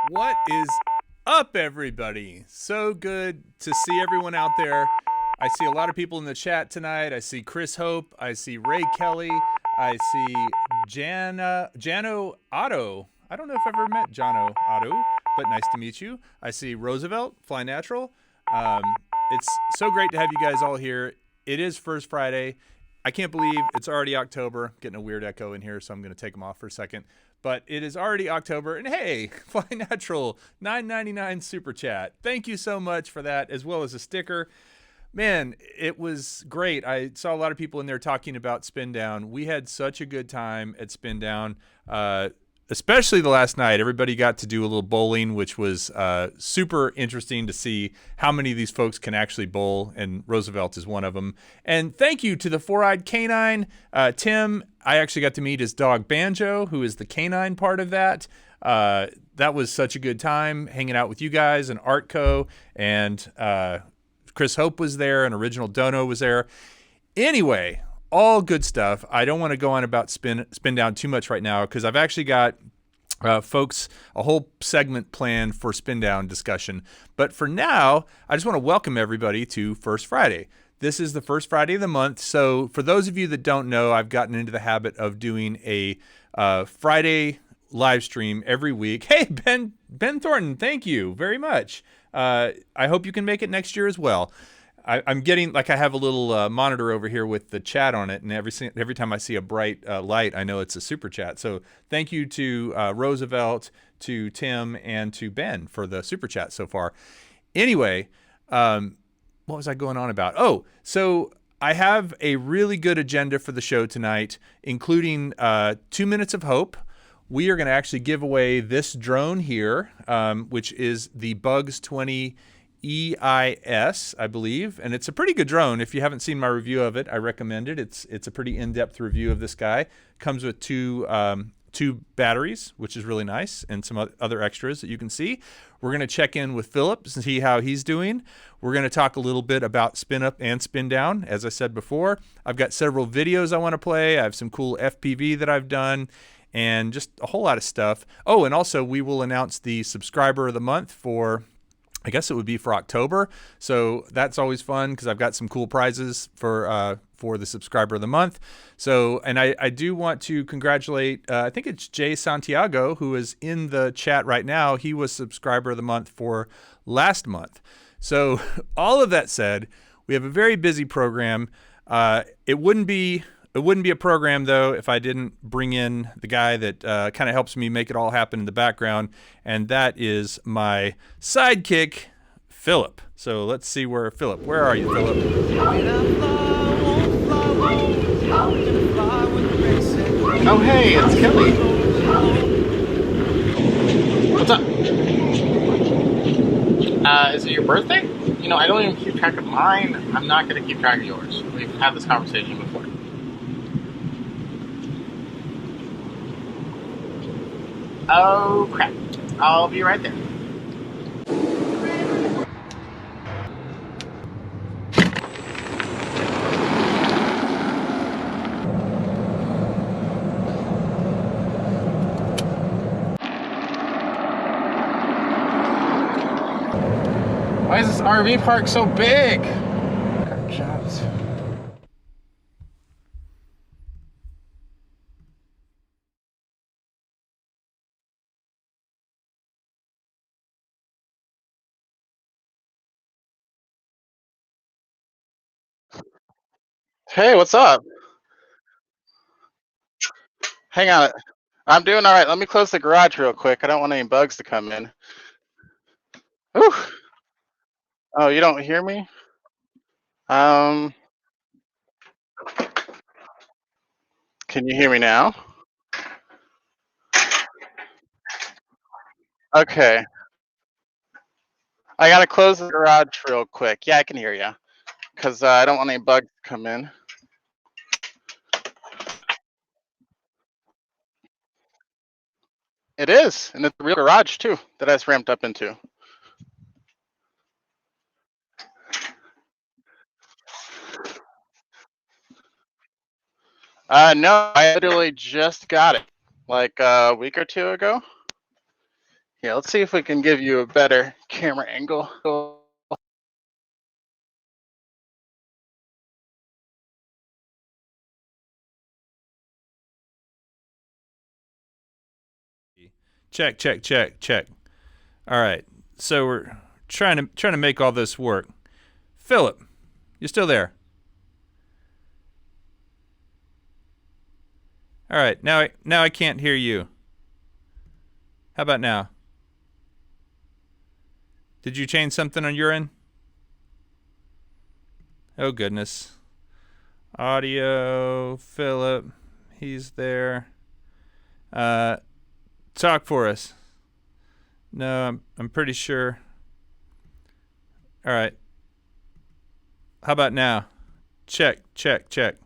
What is up, everybody? So good to see everyone out there. I see a lot of people in the chat tonight. I see Chris Hope. I see Ray Kelly. I see Jano Otto. I don't know if I've ever met Jano Otto, but nice to meet you. I see Roosevelt, Fly Natural. It's so great to have you guys all here. It is First Friday. I can't believe it's already October. Getting a weird echo in here, so I'm going to take them off for a second. But it is already October, and hey, Fly Natural, $9.99 super chat. Thank you so much for that, as well as a sticker. Man, it was great. I saw a lot of people in there talking about SpinDown. We had such a good time at SpinDown, especially the last night. Everybody got to do a little bowling, which was super interesting to see how many of these folks can actually bowl, and Roosevelt is one of them. And thank you to the four-eyed canine, Tim. I actually got to meet his dog Banjo, who is the canine part of that. That was such a good time hanging out with you guys and Artco, and Chris Hope was there, and Original Dono was there. Anyway, all good stuff. I don't want to go on about SpinDown too much right now because I've actually got folks a whole segment planned for SpinDown discussion. But for now, I just want to welcome everybody to First Friday. This is the first Friday of the month. So for those of you that don't know, I've gotten into the habit of doing a Friday live stream every week. Hey, Ben Thornton, thank you very much. I hope you can make it next year as well. I'm getting, like, I have a little monitor over here with the chat on it, and every time I see a bright light, I know it's a super chat. So thank you to Roosevelt, to Tim, and to Ben for the super chat so far. Anyway, what was I going on about? Oh, so I have a really good agenda for the show tonight, including 2 minutes of hope. We are going to actually give away this drone here, which is the Bugs 20 EIS, I believe, and it's a pretty good drone. If you haven't seen my review of it, I recommend it. It's a pretty in-depth review of this guy. Comes with two batteries, which is really nice, and some other extras that you can see. We're going to check in with Philip and see how he's doing. We're going to talk a little bit about SpinUp and SpinDown, as I said before. I've got several videos I want to play. I have some cool FPV that I've done, and just a whole lot of stuff. Oh, and also we will announce the subscriber of the month for, I guess it would be for October. So that's always fun because I've got some cool prizes for the subscriber of the month. So, and I do want to congratulate, I think it's Jay Santiago, who is in the chat right now. He was subscriber of the month for last month. So all of that said, we have a very busy program. It wouldn't be a program, though, if I didn't bring in the guy that kind of helps me make it all happen in the background, and that is my sidekick, Philip. So let's see where are you, Philip? Oh, hey, it's Kelly. What's up? Is it your birthday? You know, I don't even keep track of mine. I'm not going to keep track of yours. We've had this conversation before. Oh, crap. I'll be right there. Why is this RV park so big? Got jobs. Hey, what's up? Hang on. I'm doing all right. Let me close the garage real quick. I don't want any bugs to come in. Whew. Oh, you don't hear me? Um, can you hear me now? Okay. I gotta close the garage real quick. Yeah, I can hear you. Because I don't want any bugs to come in. It is, and it's a real garage too that I just ramped up into. No, I literally just got it like a week or two ago. Yeah, let's see if we can give you a better camera angle. Check, check, check, check. All right. So we're trying to make all this work. Philip, you still there? All right. Now I can't hear you. How about now? Did you change something on your end? Oh goodness. Audio, Philip, he's there. Talk for us. No, I'm pretty sure. All right. How about now? Check, check, check.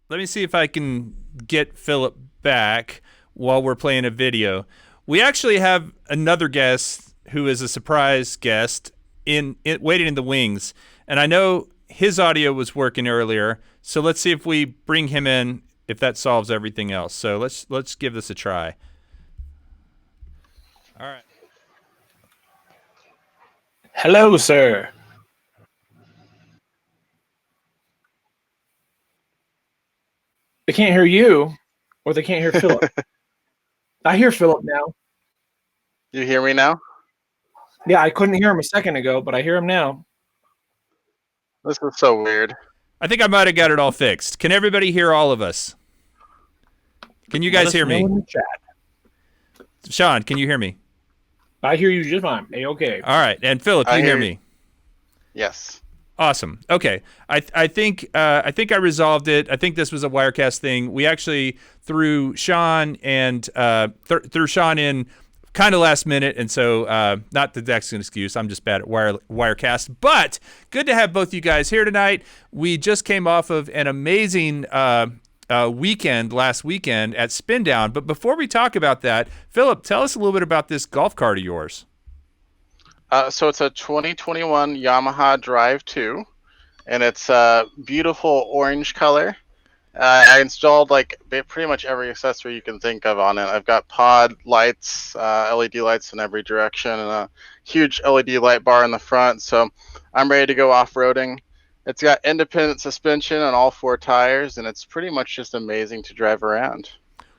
Let me see if I can get Philip back while we're playing a video. We actually have another guest who is a surprise guest waiting in the wings, and I know his audio was working earlier. So let's see if we bring him in, if that solves everything else. So let's give this a try. All right. Hello, sir. They can't hear you, or they can't hear Philip. I hear Philip now. You hear me now? Yeah, I couldn't hear him a second ago, but I hear him now. This is so weird. I think I might have got it all fixed. Can everybody hear all of us? Can you guys hear me? In the chat. Sean, can you hear me? I hear you just fine. Okay. All right. And Philip, you hear me? Yes. Awesome. Okay. I think I resolved it. I think this was a Wirecast thing. We actually threw Sean and threw Sean in kind of last minute, and so not that that's an excuse. I'm just bad at Wirecast. But good to have both you guys here tonight. We just came off of an amazing weekend last weekend at SpinDown. But before we talk about that, Philip, tell us a little bit about this golf cart of yours. So it's a 2021 Yamaha Drive 2, and it's a beautiful orange color. I installed like pretty much every accessory you can think of on it. I've got pod lights, LED lights in every direction, and a huge LED light bar in the front. So I'm ready to go off-roading. It's got independent suspension on all 4 tires, and it's pretty much just amazing to drive around.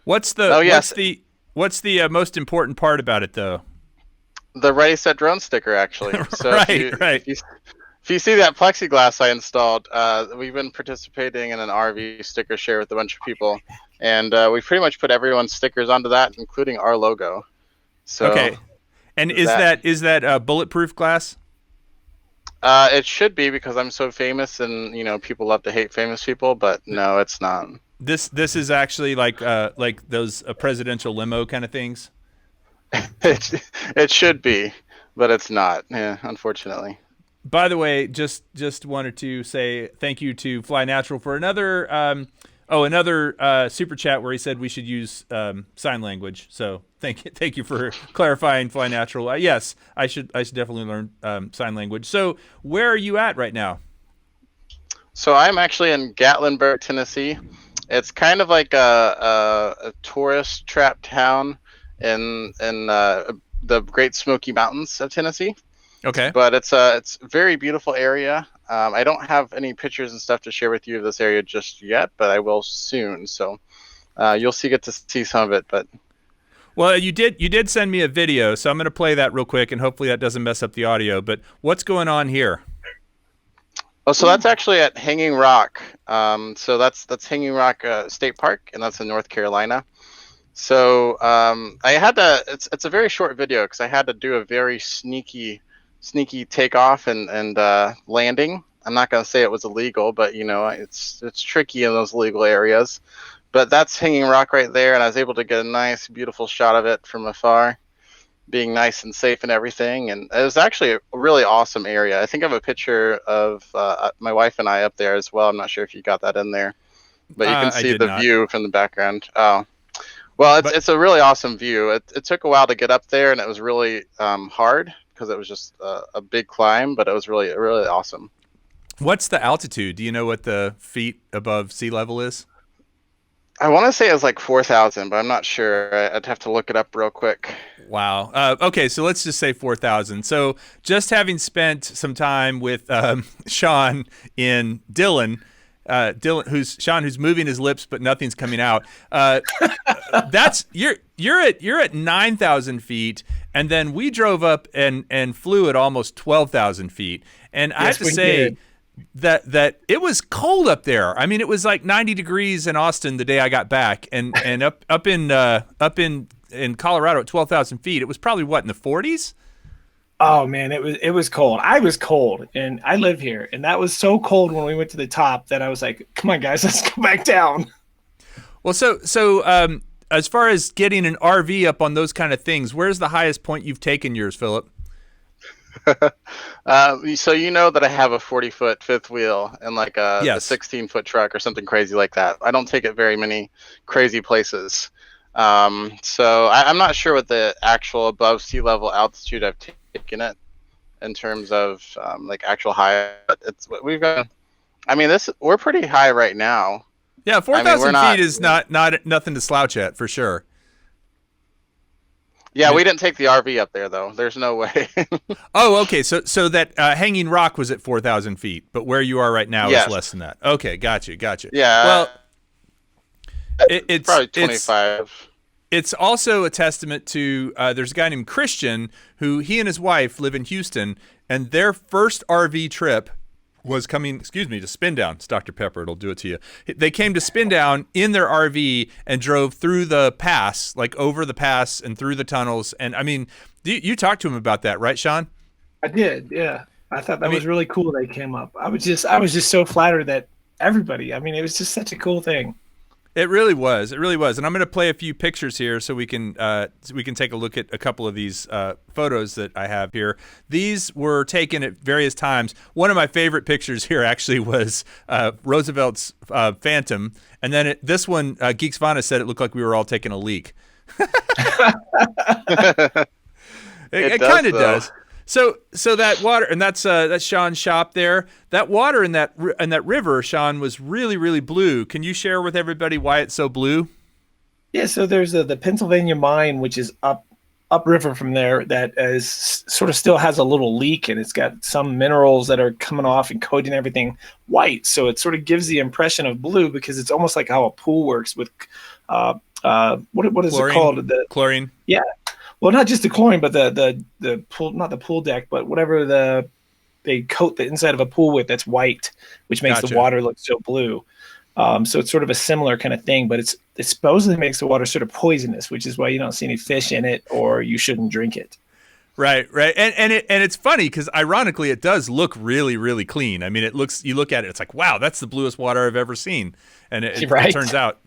What's the most important part about it, though? The Ready Set Drone sticker, actually. So right. If you see that plexiglass I installed, we've been participating in an RV sticker share with a bunch of people, and we pretty much put everyone's stickers onto that, including our logo. So okay, and is that bulletproof glass? It should be, because I'm so famous, and people love to hate famous people, but no, it's not. This is actually like those presidential limo kind of things. It should be, but it's not. Yeah, unfortunately. By the way, just wanted to say thank you to Fly Natural for another super chat where he said we should use sign language. So thank you for clarifying, Fly Natural. Yes, I should definitely learn sign language. So where are you at right now? So I'm actually in Gatlinburg, Tennessee. It's kind of like a tourist trap town in the Great Smoky Mountains of Tennessee. Okay. But it's a very beautiful area. I don't have any pictures and stuff to share with you of this area just yet, but I will soon. So you'll get to see some of it. But well, you did send me a video, so I'm going to play that real quick, and hopefully that doesn't mess up the audio. But what's going on here? Oh, so that's actually at Hanging Rock. So that's Hanging Rock State Park, and that's in North Carolina. So I had to. It's a very short video because I had to do a very sneaky takeoff and landing. I'm not gonna say it was illegal, but you know it's tricky in those legal areas. But that's Hanging Rock right there, and I was able to get a nice, beautiful shot of it from afar, being nice and safe and everything. And it was actually a really awesome area. I think I have a picture of my wife and I up there as well. I'm not sure if you got that in there, but you can see the view from the background. Oh. Well, it's a really awesome view. It took a while to get up there, and it was really hard because it was just a big climb, but it was really awesome. What's the altitude? Do you know what the feet above sea level is? I want to say it was like 4,000, but I'm not sure. I'd have to look it up real quick. Wow. Okay, so let's just say 4,000. So just having spent some time with Sean in Dylan, who's moving his lips but nothing's coming out. That's you're at 9,000 feet, and then we drove up and flew at almost 12,000 feet. And I have to say that it was cold up there. I mean, it was like 90 degrees in Austin the day I got back, and up in Colorado at 12,000 feet, it was probably what, in the 40s. Oh man, it was cold. I was cold, and I live here, and that was so cold when we went to the top that I was like, "Come on, guys, let's go back down." Well, so as far as getting an RV up on those kind of things, where's the highest point you've taken yours, Philip? So you know that I have a 40-foot fifth wheel and like a 16-foot truck or something crazy like that. I don't take it very many crazy places. So I'm not sure what the actual above sea level altitude I've taken it in terms of like actual high. But it's we've got. I mean, we're pretty high right now. Yeah, 4,000 feet is not nothing to slouch at for sure. Yeah, we didn't take the RV up there though. There's no way. Oh, okay. So that Hanging Rock was at 4,000 feet, but where you are right now is less than that. Okay, gotcha. Yeah. Well, it's probably 25. It's also a testament to there's a guy named Christian who he and his wife live in Houston, and their first RV trip was coming, to SpinDown. It's Dr. Pepper, it'll do it to you. They came to SpinDown in their RV and drove through the pass, like over the pass and through the tunnels. And I mean, you talked to him about that, right, Sean? I did, yeah. I thought that was really cool they came up. I was just so flattered that everybody, I mean, it was just such a cool thing. It really was. And I'm going to play a few pictures here so we can take a look at a couple of these photos that I have here. These were taken at various times. One of my favorite pictures here actually was Roosevelt's Phantom. And then this one, Geeks Vana said it looked like we were all taking a leak. It kind of does. So that water, and that's Sean's shop there. That water in that river, Sean, was really, really blue. Can you share with everybody why it's so blue? Yeah, so there's the Pennsylvania mine, which is upriver from there, that is sort of still has a little leak, and it's got some minerals that are coming off and coating everything white. So it sort of gives the impression of blue because it's almost like how a pool works with what is chlorine, it called? The chlorine. Yeah. Well, not just the chlorine, but the pool, not the pool deck, but whatever they coat the inside of a pool with that's white, which makes the water look so blue. So it's sort of a similar kind of thing, but it supposedly makes the water sort of poisonous, which is why you don't see any fish in it, or you shouldn't drink it. Right. And it's funny because ironically it does look really, really clean. I mean, you look at it, it's like, wow, that's the bluest water I've ever seen. And it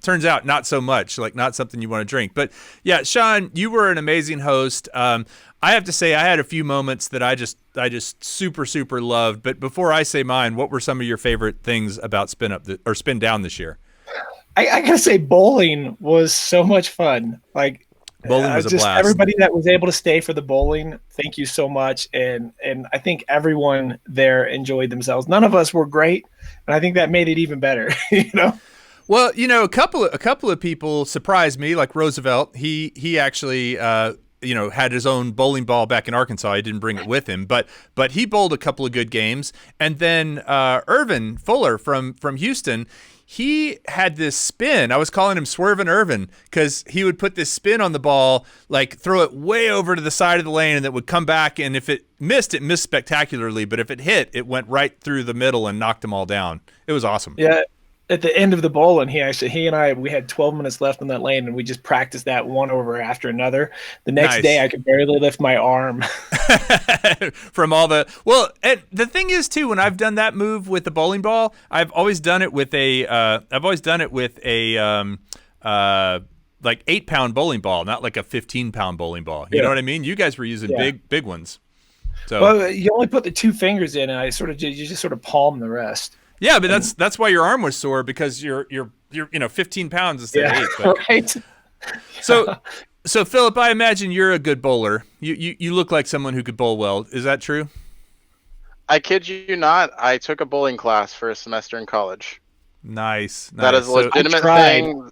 turns out not so much, like not something you want to drink. But yeah, Sean, you were an amazing host. I have to say I had a few moments that I just super, super loved. But before I say mine, what were some of your favorite things about SpinDown this year? I gotta say bowling was so much fun. Like, bowling was a blast. Everybody that was able to stay for the bowling, thank you so much. And I think everyone there enjoyed themselves. None of us were great, and I think that made it even better. You know. Well, you know, a couple of people surprised me, like Roosevelt. He actually had his own bowling ball back in Arkansas. He didn't bring it with him, but he bowled a couple of good games. And then Irvin Fuller from Houston, he had this spin. I was calling him Swervin' Irvin because he would put this spin on the ball, like throw it way over to the side of the lane, and it would come back. And if it missed spectacularly. But if it hit, it went right through the middle and knocked them all down. It was awesome. Yeah. at the end of the bowl, and he and I, we had 12 minutes left on that lane, and we just practiced that one over after another. The next day, I could barely lift my arm. From all the and the thing is too, when I've done that move with the bowling ball, I've always done it with a like 8-pound bowling ball, not like a 15-pound bowling ball. You know what I mean? You guys were using big ones. So well, you only put the 2 fingers in, and you just sort of palm the rest. Yeah, but that's why your arm was sore, because you're 15 pounds instead of 8. But. Right. So Philip, I imagine you're a good bowler. You look like someone who could bowl well. Is that true? I kid you not. I took a bowling class for a semester in college. Nice. That is a legitimate thing.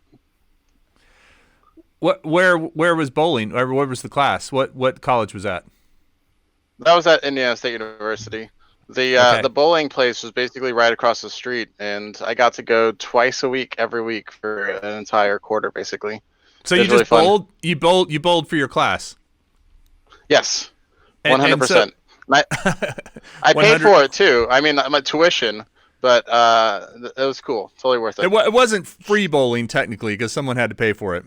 Where was bowling? Or where was the class? What college was that? That was at Indiana State University. The bowling place was basically right across the street, and I got to go twice a week, every week for an entire quarter, basically. So you just bowled? You bowled for your class? Yes, 100%. I paid for it too. I mean, my tuition, but it was cool. Totally worth it. It wasn't free bowling technically, because someone had to pay for it.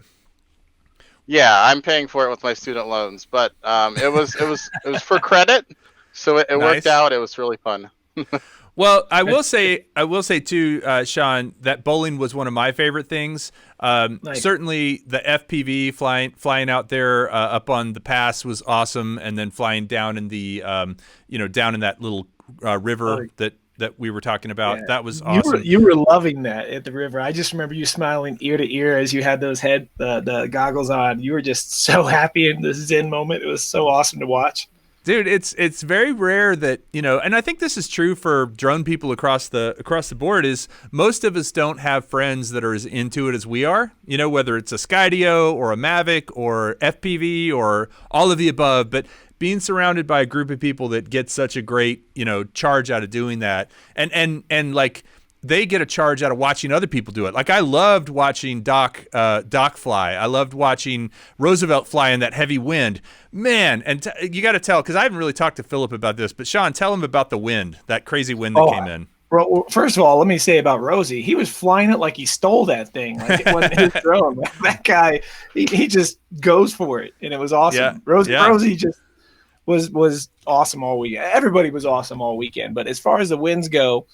Yeah, I'm paying for it with my student loans, but it was for credit. So it worked out. It was really fun. Well, I will say too, Sean, that bowling was one of my favorite things. Certainly, the FPV flying out there up on the pass was awesome, and then flying down in the down in that little river that we were talking about. Yeah. That was awesome. You were loving that at the river. I just remember you smiling ear to ear as you had those the goggles on. You were just so happy in the Zen moment. It was so awesome to watch. Dude, it's very rare that, and I think this is true for drone people across the board, is most of us don't have friends that are as into it as we are, whether it's a Skydio or a Mavic or FPV or all of the above, but being surrounded by a group of people that get such a great, charge out of doing that, and like they get a charge out of watching other people do it. Like I loved watching Doc fly. I loved watching Roosevelt fly in that heavy wind. Man, and you got to tell, because I haven't really talked to Philip about this, but Sean, tell him about the wind, that crazy wind that came in. Well, first of all, let me say about Rosie. He was flying it like he stole that thing. Like it wasn't his drone. That guy, he just goes for it, and it was awesome. Yeah. Rosie just was awesome all weekend. Everybody was awesome all weekend. But as far as the winds go,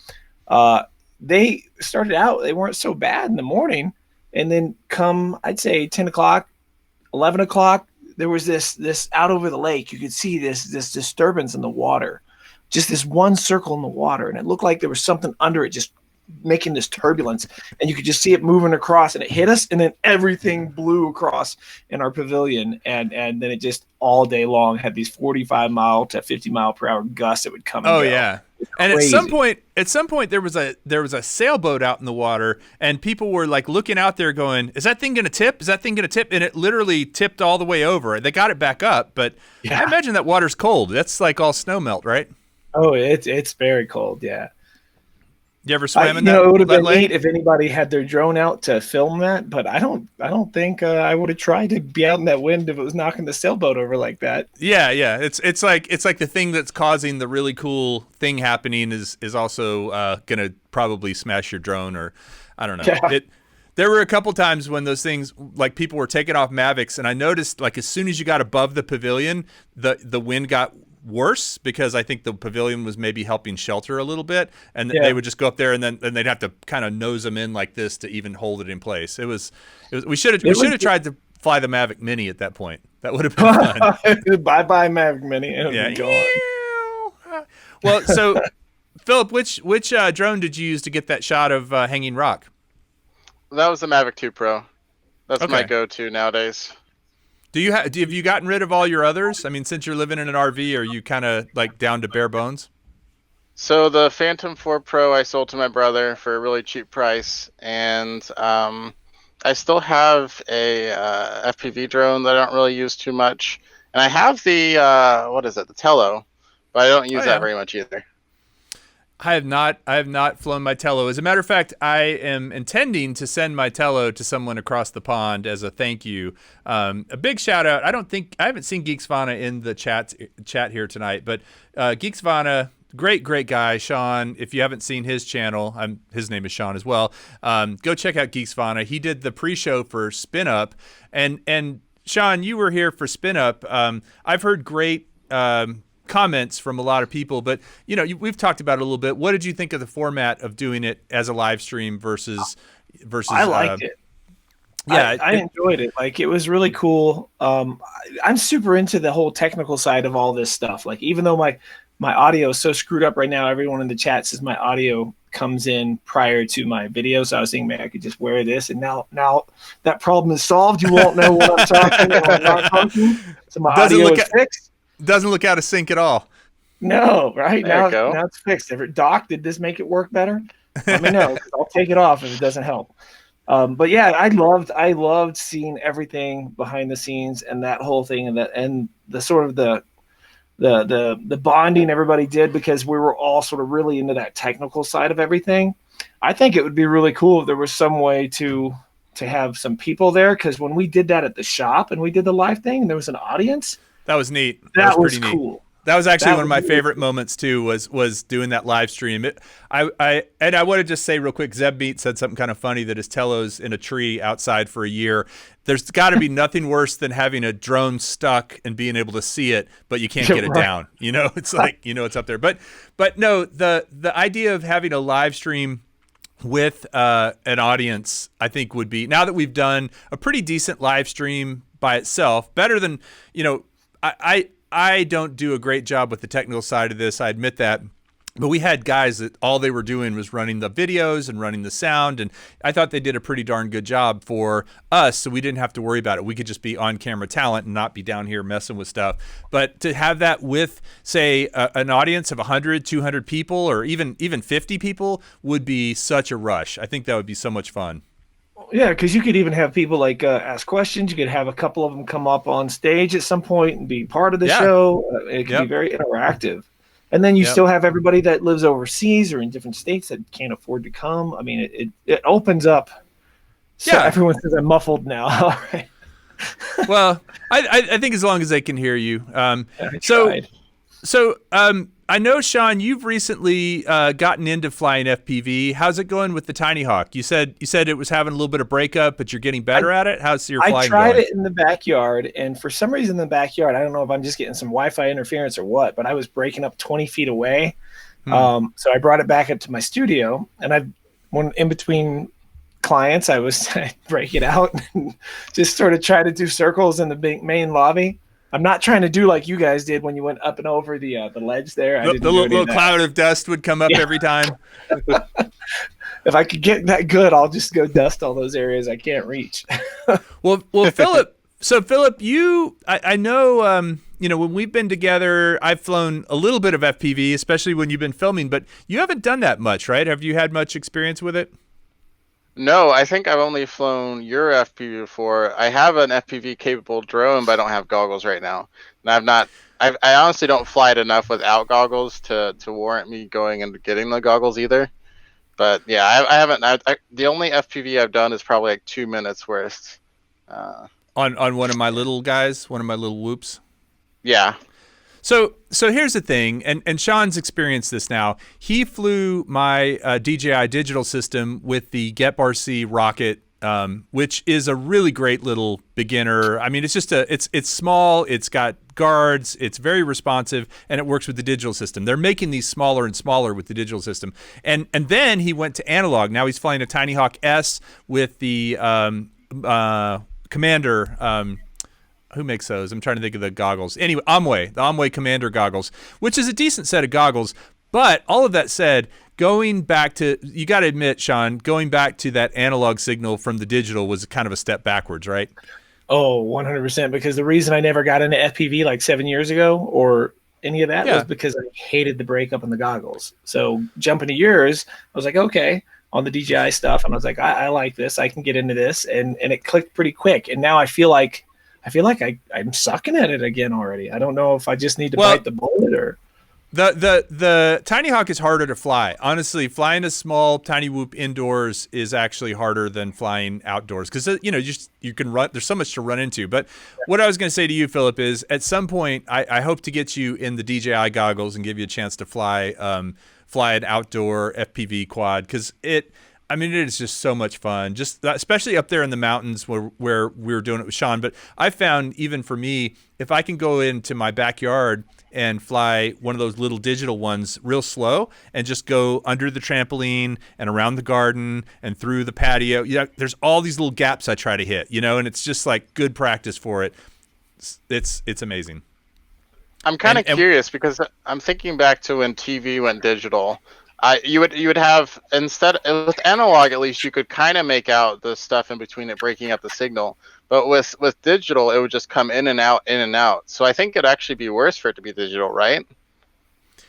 they started out, they weren't so bad in the morning. And then come, I'd say 10 o'clock, 11 o'clock, there was this out over the lake. You could see this disturbance in the water, just this one circle in the water. And it looked like there was something under it, just making this turbulence. And you could just see it moving across, and it hit us. And then everything blew across in our pavilion. And then it just all day long had these 45 mile to 50 mile per hour gusts that would come. Oh, yeah. And at some point there was a sailboat out in the water, and people were like looking out there going, is that thing going to tip? Is that thing going to tip? And it literally tipped all the way over. They got it back up, but yeah. I imagine that water's cold. That's like all snow melt, right? Oh, it's very cold. Yeah. You ever swam in that? It would have been neat if anybody had their drone out to film that, but I don't think I would have tried to be out in that wind if it was knocking the sailboat over like that. Yeah. It's like the thing that's causing the really cool thing happening is also gonna probably smash your drone, or I don't know. Yeah. There were a couple times when those things, like people were taking off Mavics, and I noticed like as soon as you got above the pavilion, the wind got worse, because I think the pavilion was maybe helping shelter a little bit, and they would just go up there, and then they'd have to kind of nose them in like this to even hold it in place. We should have tried to fly the Mavic Mini at that point. That would have been fun. Bye Mavic Mini. Well, so Philip, which drone did you use to get that shot of Hanging Rock? That was the Mavic 2 Pro. That's my go-to nowadays. Have you gotten rid of all your others? I mean, since you're living in an RV, are you kind of like down to bare bones? So the Phantom 4 Pro I sold to my brother for a really cheap price, and I still have a FPV drone that I don't really use too much, and I have the the Tello, but I don't use that very much either. I have not flown my Tello. As a matter of fact, I am intending to send my Tello to someone across the pond as a thank you. A big shout out. I haven't seen Geeksvana in the chat here tonight, but Geeksvana, great guy, Sean. If you haven't seen his channel, his name is Sean as well. Go check out Geeks Fauna. He did the pre-show for SpinUp, and Sean, you were here for SpinUp. I've heard great comments from a lot of people, but we've talked about it a little bit. What did you think of the format of doing it as a live stream versus? I liked it. Yeah, I enjoyed it. Like, it was really cool. I'm super into the whole technical side of all this stuff. Like, even though my audio is so screwed up right now, everyone in the chat says my audio comes in prior to my video. So I was thinking, man, I could just wear this, and now that problem is solved. You won't know what I'm talking and I'm not talking. So my audio is fixed. Doesn't look out of sync at all. No, right? Now it's fixed. Doc, did this make it work better? Let me know. I'll take it off if it doesn't help. But yeah, I loved seeing everything behind the scenes and that whole thing, and the sort of the bonding everybody did, because we were all sort of really into that technical side of everything. I think it would be really cool if there was some way to have some people there, because when we did that at the shop and we did the live thing and there was an audience, that was neat. That was pretty cool. Neat. That was actually one of my favorite moments too. Was doing that live stream. I want to just say real quick. Zeb Meat said something kind of funny, that his Telo's in a tree outside for a year. There's got to be nothing worse than having a drone stuck and being able to see it, but you can't get it down. It's like it's up there. But no, the idea of having a live stream with an audience, I think, would be, now that we've done a pretty decent live stream by itself, better than I don't do a great job with the technical side of this. I admit that. But we had guys that all they were doing was running the videos and running the sound. And I thought they did a pretty darn good job for us. So we didn't have to worry about it. We could just be on camera talent and not be down here messing with stuff. But to have that with, say, an audience of 100, 200 people, or even 50 people would be such a rush. I think that would be so much fun. Yeah, because you could even have people like ask questions. You could have a couple of them come up on stage at some point and be part of the show. It could be very interactive. And then you still have everybody that lives overseas or in different states that can't afford to come. I mean, it opens up. So everyone says I'm muffled now. All right. Well, I think as long as they can hear you. So I know, Sean, you've recently gotten into flying FPV. How's it going with the Tiny Hawk? You said it was having a little bit of breakup, but you're getting better at it. How's your flying going? I tried it in the backyard, and for some reason in the backyard, I don't know if I'm just getting some Wi-Fi interference or what, but I was breaking up 20 feet away. So I brought it back up to my studio, and when in between clients, I'd break it out and just sort of try to do circles in the big main lobby. I'm not trying to do like you guys did when you went up and over the ledge there. The little cloud of dust would come up every time. If I could get that good, I'll just go dust all those areas I can't reach. Well, Philip. So Philip, I know, when we've been together, I've flown a little bit of FPV, especially when you've been filming, but you haven't done that much, right? Have you had much experience with it? No, I think I've only flown your FPV before. I have an FPV capable drone, but I don't have goggles right now. And I honestly don't fly it enough without goggles to warrant me going and getting the goggles either. But yeah, I haven't. The only FPV I've done is probably like 2 minutes worth. On one of my little guys, one of my little whoops. Yeah. So here's the thing, and Sean's experienced this now. He flew my DJI digital system with the GetBarC rocket, which is a really great little beginner. I mean, it's just it's small, it's got guards, it's very responsive, and it works with the digital system. They're making these smaller and smaller with the digital system. And then he went to analog. Now he's flying a Tiny Hawk S with the Commander. Who makes those? I'm trying to think of the goggles. Anyway, the Amway Commander goggles, which is a decent set of goggles. But all of that said, going back to, you got to admit, Sean, going back to that analog signal from the digital was kind of a step backwards, right? Oh, 100%. Because the reason I never got into FPV like 7 years ago or any of that was because I hated the breakup in the goggles. So jumping to yours, I was like, okay, on the DJI stuff. And I was like, I like this. I can get into this. And it clicked pretty quick. And now I feel like I'm sucking at it again already. I don't know if I just need to bite the bullet or. The Tiny Hawk is harder to fly. Honestly, flying a small Tiny Whoop indoors is actually harder than flying outdoors because you can run. There's so much to run into. But what I was going to say to you, Philip, is at some point I hope to get you in the DJI goggles and give you a chance to fly an outdoor FPV quad because it is just so much fun. Just especially up there in the mountains where we were doing it with Sean. But I found even for me, if I can go into my backyard and fly one of those little digital ones real slow and just go under the trampoline and around the garden and through the patio. There's all these little gaps I try to hit, and it's just like good practice for it. It's amazing. I'm kind of curious because I'm thinking back to when TV went digital. You would have, instead with analog, at least you could kind of make out the stuff in between it breaking up the signal. But with digital, it would just come in and out, in and out. So I think it'd actually be worse for it to be digital, right?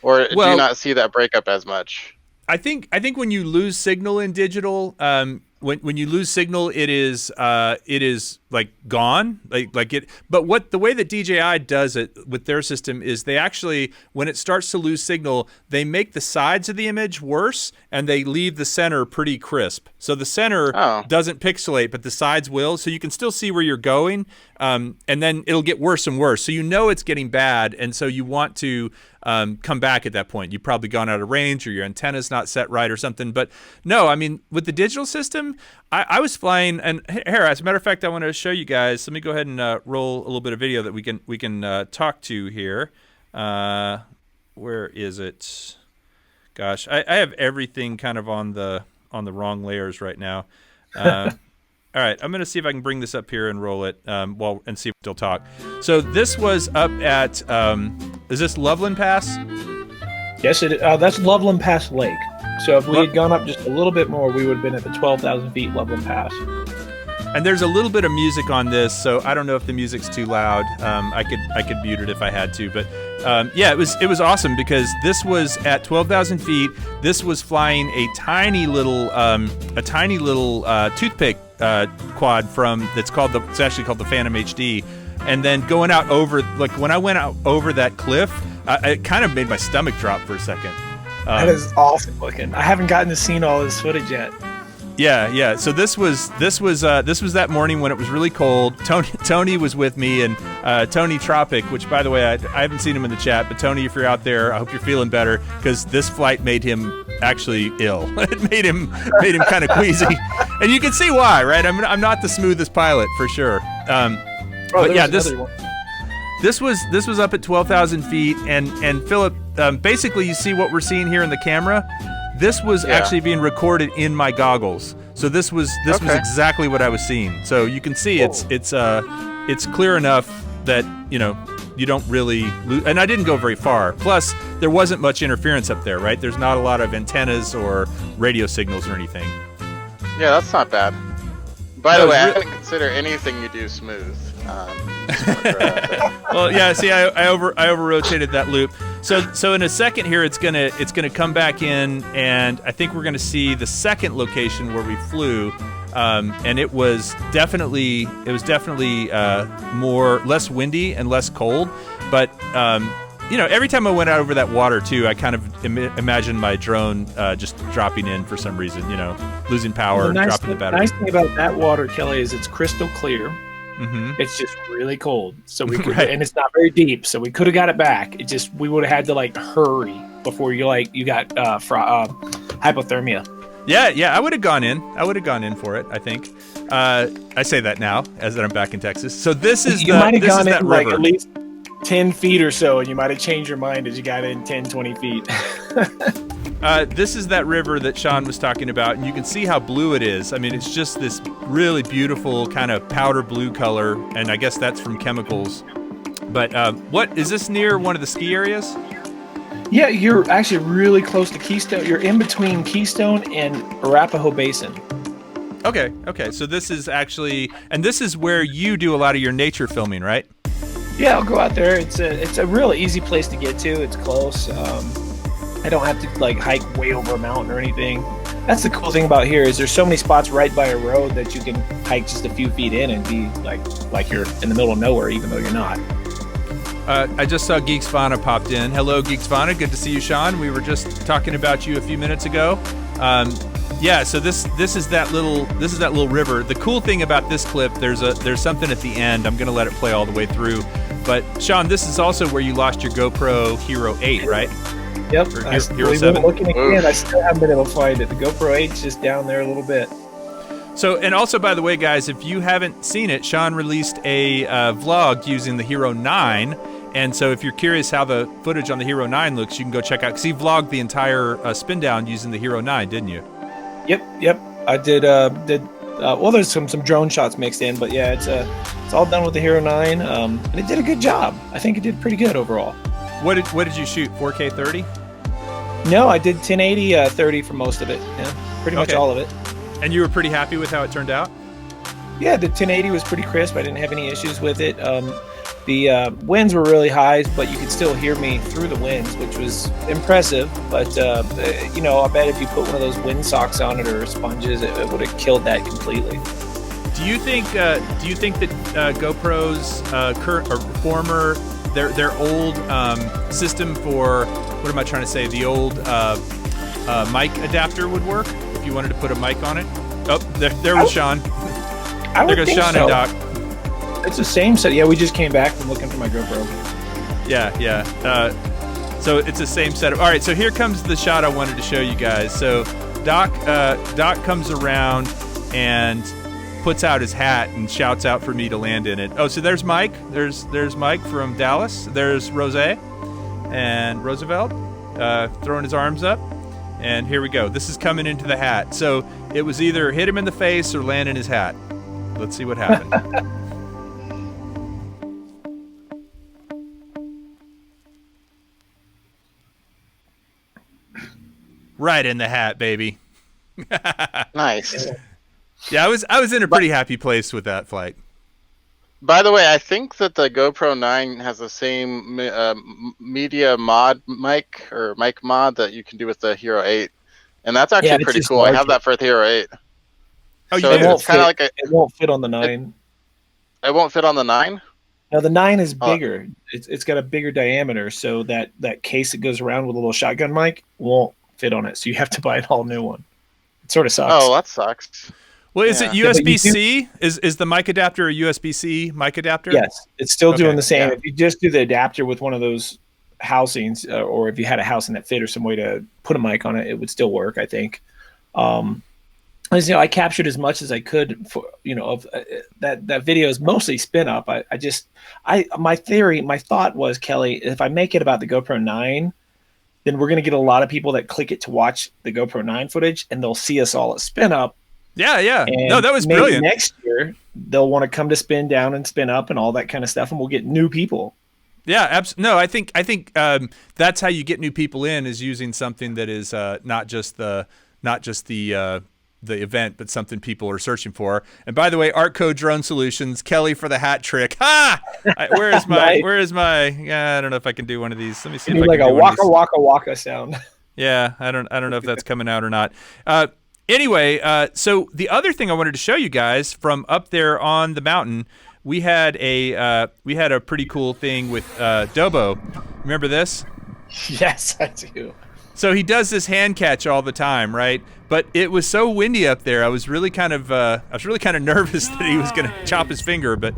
Or do you not see that breakup as much? I think when you lose signal in digital, when you lose signal, it is like gone, like it. But the way that DJI does it with their system is they actually, when it starts to lose signal, they make the sides of the image worse and they leave the center pretty crisp. So the center doesn't pixelate, but the sides will. So you can still see where you're going, and then it'll get worse and worse. So it's getting bad, and so you want to come back at that point. You've probably gone out of range or your antenna's not set right or something. But no, with the digital system, I was flying, and here, as a matter of fact, I want to show you guys. Let me go ahead and roll a little bit of video that we can talk to here. Where is it? Gosh, I have everything kind of on the wrong layers right now. All right, I'm going to see if I can bring this up here and roll it and see if they'll talk. So this was up at, is this Loveland Pass? Yes, that's Loveland Pass Lake. So if we had gone up just a little bit more, we would have been at the 12,000 feet Loveland Pass. And there's a little bit of music on this, so I don't know if the music's too loud. I could mute it if I had to, but it was awesome because this was at 12,000 feet. This was flying a tiny little toothpick quad it's actually called the Phantom HD, and then going out over, like when I went out over that cliff, it kind of made my stomach drop for a second. That is awesome looking. I haven't gotten to see all this footage yet. Yeah. So this was that morning when it was really cold. Tony was with me, and Tony Tropic, which by the way I haven't seen him in the chat, but Tony, if you're out there, I hope you're feeling better because this flight made him actually ill. It made him kind of queasy, and you can see why, right? I'm not the smoothest pilot for sure. But yeah, this was up at 12,000 feet, and Philip, basically you see what we're seeing here in the camera. This was actually being recorded in my goggles, so this was exactly what I was seeing. So you can see it's clear enough that you don't really lose. And I didn't go very far. Plus, there wasn't much interference up there, right? There's not a lot of antennas or radio signals or anything. Yeah, that's not bad. By the way, I wouldn't consider anything you do smooth. Well, yeah. See, I over rotated that loop. So in a second here, it's gonna come back in, and I think we're gonna see the second location where we flew, and it was definitely less windy and less cold, but every time I went out over that water too, I kind of imagined my drone just dropping in for some reason, losing power, dropping the battery. The nice thing about that water, Kelly, is it's crystal clear. Mm-hmm. It's just really cold, so we could, and it's not very deep, so we could have got it back. It just, we would have had to hurry before you got hypothermia. Yeah, I would have gone in for it, I think. I say that now as that I'm back in Texas. So this is might have gone in at least 10 feet or so, and you might have changed your mind as you got in 10, 20 feet. This is that river that Sean was talking about, and you can see how blue it is. I mean, it's just this really beautiful kind of powder blue color, and I guess that's from chemicals. But what is this near one of the ski areas? Yeah, you're actually really close to Keystone. You're in between Keystone and Arapahoe Basin. Okay. So this is actually, and this is where you do a lot of your nature filming, right? Yeah, I'll go out there. It's a really easy place to get to. It's close. I don't have to hike way over a mountain or anything. That's the cool thing about here is there's so many spots right by a road that you can hike just a few feet in and be like you're in the middle of nowhere, even though you're not. I just saw Geeks Vana popped in. Hello, Geeks Vana. Good to see you, Sean. We were just talking about you a few minutes ago. Yeah, so this is that little river. The cool thing about this clip, there's something at the end. I'm gonna let it play all the way through. But Sean, this is also where you lost your GoPro Hero 8, right? Yep. Or I Hero 7. looking again. I still haven't been able to find it. The GoPro 8's just down there a little bit. So, and also, by the way, guys, if you haven't seen it, Sean released a vlog using the Hero 9. And so if you're curious how the footage on the Hero 9 looks, you can go check out, because he vlogged the entire SpinDown using the Hero 9, didn't you? Yep. I did. Well, there's some drone shots mixed in, but yeah, it's all done with the Hero 9, and it did a good job. I think it did pretty good overall. What did you shoot? 4K 30? No, I did 1080 30 for most of it. Yeah, pretty much all of it. And you were pretty happy with how it turned out? Yeah, the 1080 was pretty crisp. I didn't have any issues with it. The winds were really high, but you could still hear me through the winds, which was impressive. But I bet if you put one of those wind socks on it or sponges, it would have killed that completely. Do you think that GoPro's current or former their old system for, what am I trying to say? The old mic adapter would work if you wanted to put a mic on it? Oh, there was Sean. There goes Sean and Doc. It's the same set. Yeah, we just came back from looking for my GoPro. Yeah. So it's the same setup. All right, so here comes the shot I wanted to show you guys. So Doc comes around and puts out his hat and shouts out for me to land in it. Oh, so there's Mike. There's Mike from Dallas. There's Rose and Roosevelt throwing his arms up. And here we go. This is coming into the hat. So it was either hit him in the face or land in his hat. Let's see what happened. Right in the hat, baby. Nice. Yeah, I was in a pretty happy place with that flight. By the way, I think that the GoPro 9 has the same media mod mic or mic mod that you can do with the Hero 8, and that's actually pretty cool. Larger. I have that for the Hero 8. Oh, so you do? It's kind of like it won't fit on the 9. It won't fit on the 9? No, the 9 is bigger. It's got a bigger diameter, so that case that goes around with a little shotgun mic won't fit on it. So you have to buy an all new one. It sort of sucks. Oh, that sucks. Well, is it USB-C? Is the mic adapter a USB-C mic adapter? Yes, it's still doing the same. Yeah. If you just do the adapter with one of those housings, or if you had a housing that fit or some way to put a mic on it, it would still work, I think. As I captured as much as I could for of that video is mostly SpinUp. My thought was, Kelly, if I make it about the GoPro 9, then we're going to get a lot of people that click it to watch the GoPro 9 footage, and they'll see us all at SpinUp. Yeah. And no, that was maybe brilliant. Next year, they'll want to come to SpinDown and SpinUp and all that kind of stuff, and we'll get new people. Yeah, no, I think that's how you get new people in, is using something that is not just the event, but something people are searching for. And by the way, Artco Drone Solutions, Kelly for the hat trick. Ha! Where is my? Yeah, I don't know if I can do one of these. Let me see if I can do like a waka waka sound. Yeah, I don't know if that's coming out or not. Anyway, so the other thing I wanted to show you guys from up there on the mountain, we had a pretty cool thing with Dobo. Remember this? Yes, I do. So he does this hand catch all the time, right? But it was so windy up there. I was really kind of nervous that he was going to chop his finger, but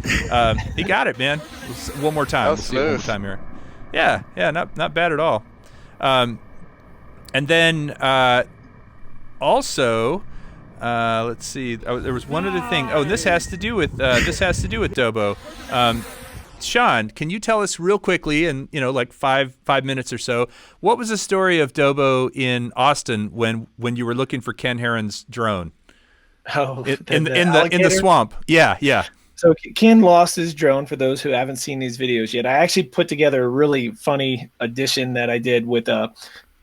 he got it, man. One more time. Let's see it one more time here. Yeah, not bad at all. And then also, let's see. There was one other thing. Oh, this has to do with Dobo. Sean, can you tell us real quickly, in like five minutes or so, what was the story of Dobo in Austin when you were looking for Ken Heron's drone? Oh, in the swamp. Yeah. So Ken lost his drone. For those who haven't seen these videos yet, I actually put together a really funny addition that I did with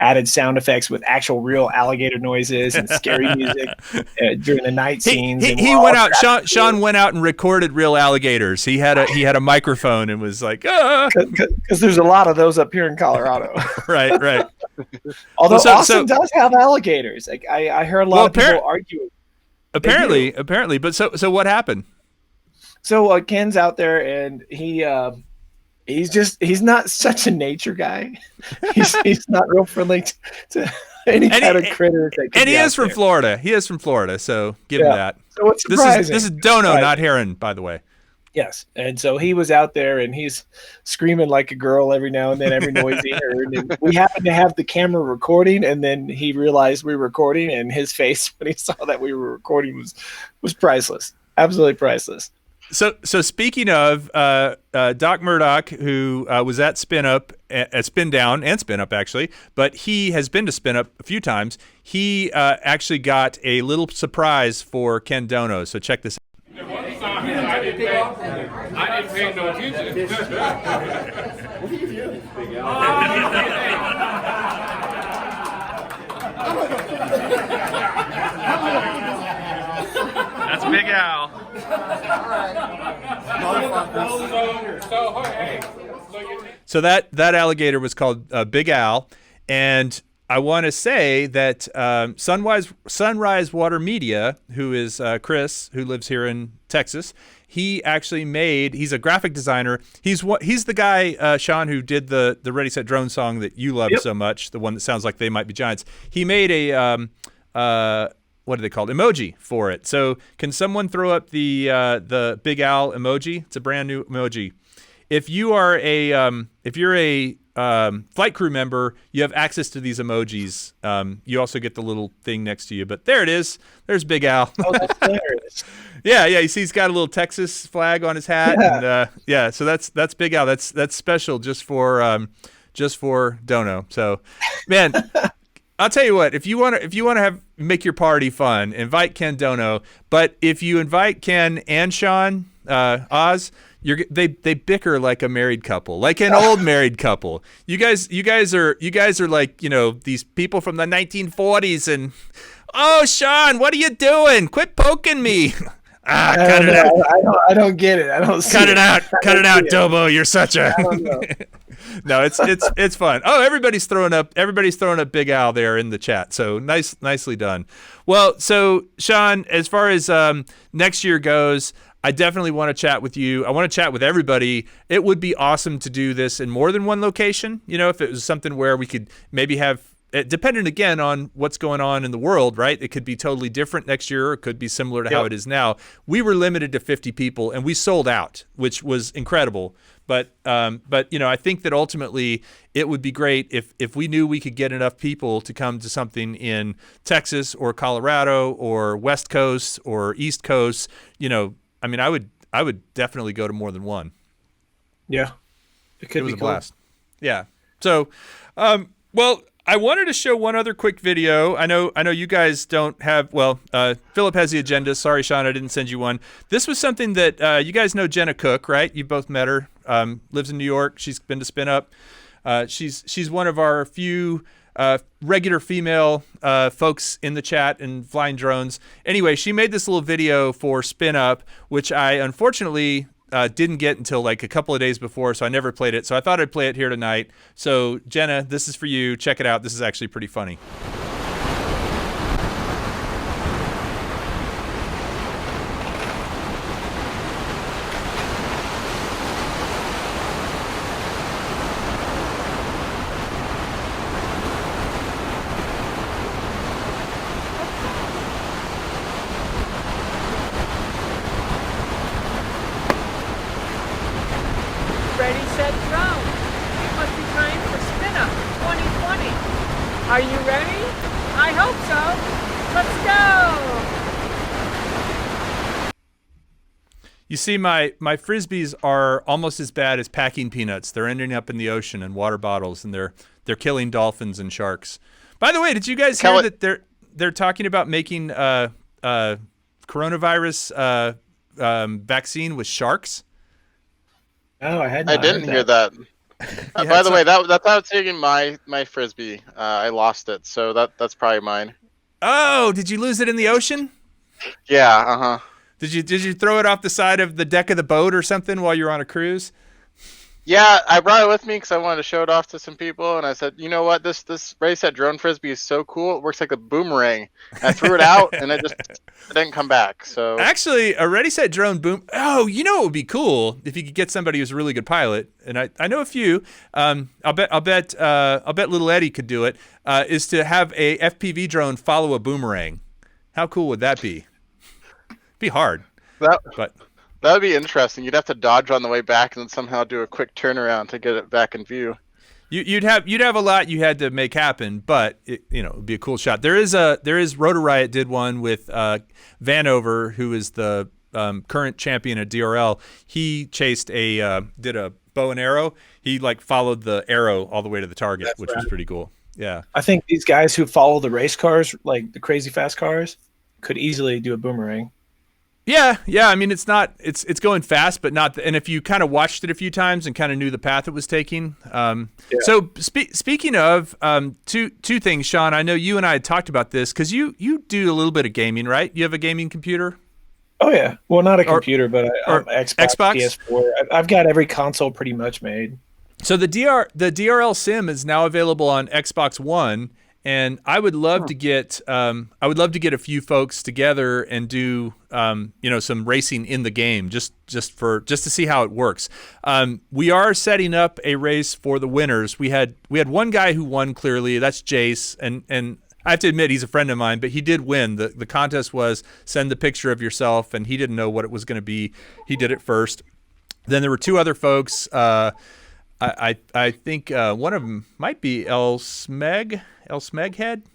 added sound effects with actual real alligator noises and scary music during the night scenes. He went out. Sean went out and recorded real alligators. He had a microphone and was like, because there's a lot of those up here in Colorado. right. Although Austin does have alligators. Like I heard a lot of people argue. Apparently. But so what happened? So Ken's out there and he he's not such a nature guy. He's not real friendly to any kind of critter. And he is from Florida. He is from Florida, so give him that. So it's surprising. This is Dono, not Heron, by the way. Yes, and so he was out there, and he's screaming like a girl every now and then, every noise he heard. And we happened to have the camera recording, and then he realized we were recording, and his face when he saw that we were recording was priceless, absolutely priceless. So speaking of Doc Murdoch, who was at SpinUp, at SpinDown and SpinUp actually, but he has been to SpinUp a few times. He actually got a little surprise for Ken Dono. So check this out. I didn't pay no attention. What are you doing? That's Big Al. So that alligator was called Big Al, and I want to say that Sunrise Water Media, who is Chris, who lives here in Texas, he actually he's a graphic designer. He's the guy, Sean, who did the Ready Set Drone song that you love so much, the one that sounds like They Might Be Giants. He made a what are they called? Emoji for it. So can someone throw up the Big Al emoji? It's a brand new emoji. If you are if you're a flight crew member, you have access to these emojis. You also get the little thing next to you. But there it is. There's Big Al. Oh, that's hilarious. Yeah. You see, he's got a little Texas flag on his hat. Yeah. And, so that's Big Al. That's special just for Dono. So, man. I'll tell you what, if you want to make your party fun, invite Ken Dono. But if you invite Ken and Sean Oz, they bicker like a married couple, like an old married couple. You guys are like, these people from the 1940s, and oh, Sean, what are you doing? Quit poking me. Cut it out. I don't get it. I don't see cut it. Cut it out, Dobo. You're such a. I don't know. No, it's fun. Oh, everybody's throwing up Big Al there in the chat. So nicely done. Well, so Sean, as far as next year goes, I definitely want to chat with you. I want to chat with everybody. It would be awesome to do this in more than one location. If it was something where we could maybe have, dependent again on what's going on in the world, right? It could be totally different next year. Or it could be similar to how it is now. We were limited to 50 people, and we sold out, which was incredible. But I think that ultimately it would be great if we knew we could get enough people to come to something in Texas or Colorado or West Coast or East Coast. I would definitely go to more than one. Yeah, it was a blast. Yeah. So, well, I wanted to show one other quick video. I know you guys don't have, Philip has the agenda. Sorry, Sean, I didn't send you one. This was something that you guys know Jenna Cook, right? You both met her. Lives in New York. She's been to SpinUp. She's one of our few regular female folks in the chat and flying drones. Anyway, she made this little video for SpinUp, which I unfortunately didn't get until like a couple of days before, so I never played it. So I thought I'd play it here tonight. So Jenna, this is for you. Check it out. This is actually pretty funny. Ready, set, drone. It must be time for SpinUp 2020. Are you ready? I hope so. Let's go. You see, my Frisbees are almost as bad as packing peanuts. They're ending up in the ocean in water bottles, and they're killing dolphins and sharks. By the way, did you guys hear that they're talking about making coronavirus vaccine with sharks? Oh, I didn't hear that. By the way, that's how I'm taking my Frisbee. I lost it, so that's probably mine. Oh, did you lose it in the ocean? Yeah, Did you throw it off the side of the deck of the boat or something while you're on a cruise? Yeah, I brought it with me because I wanted to show it off to some people, and I said, you know what, this race at drone frisbee is so cool. It works like a boomerang. And I threw it out, and it didn't come back. So Actually, a ready set drone boom. Oh, you know what would be cool if you could get somebody who's a really good pilot, and I know a few. I'll bet little Eddie could do it. Is to have a FPV drone follow a boomerang. How cool would that be? Be hard, that but that would be interesting. You'd have to dodge on the way back, and then somehow do a quick turnaround to get it back in view. you'd have a lot you had to make happen, but it would be a cool shot. There is Rotor Riot did one with Vanover, who is the current champion at DRL. He chased did a bow and arrow. He like followed the arrow all the way to the target, which was pretty cool. Yeah, I think these guys who follow the race cars, like the crazy fast cars, could easily do a boomerang. yeah. I mean, it's going fast, but not. And if you kind of watched it a few times and kind of knew the path it was taking. So speaking of two things, Sean, I know you and I had talked about this because you do a little bit of gaming, right? You have a gaming computer. Oh yeah, well, not a computer, but Xbox, Xbox? PS4. I've got every console pretty much made. So the DRL sim is now available on Xbox One, and I would love to get a few folks together and do some racing in the game just to see how it works. We are setting up a race for the winners. We had one guy who won clearly. That's Jace, and I have to admit he's a friend of mine, but he did win. The contest was send the picture of yourself, and he didn't know what it was going to be. He did it first. Then there were two other folks. I think one of them might be El Smeghead.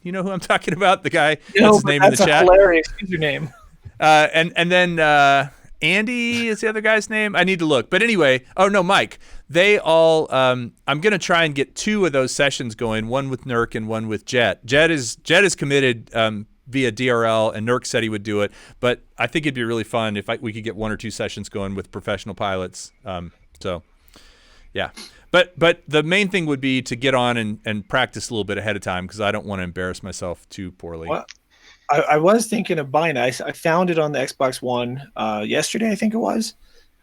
You know who I'm talking about? The guy. That's his name in the chat. That's a hilarious username. And then Andy is the other guy's name. I need to look. But anyway, Mike. They all. I'm gonna try and get two of those sessions going. One with Nurk and one with Jet. Jet is committed via DRL, and Nurk said he would do it. But I think it'd be really fun if we could get one or two sessions going with professional pilots. Yeah. But the main thing would be to get on and practice a little bit ahead of time because I don't want to embarrass myself too poorly. Well, I was thinking of buying it. I found it on the Xbox One yesterday, I think it was,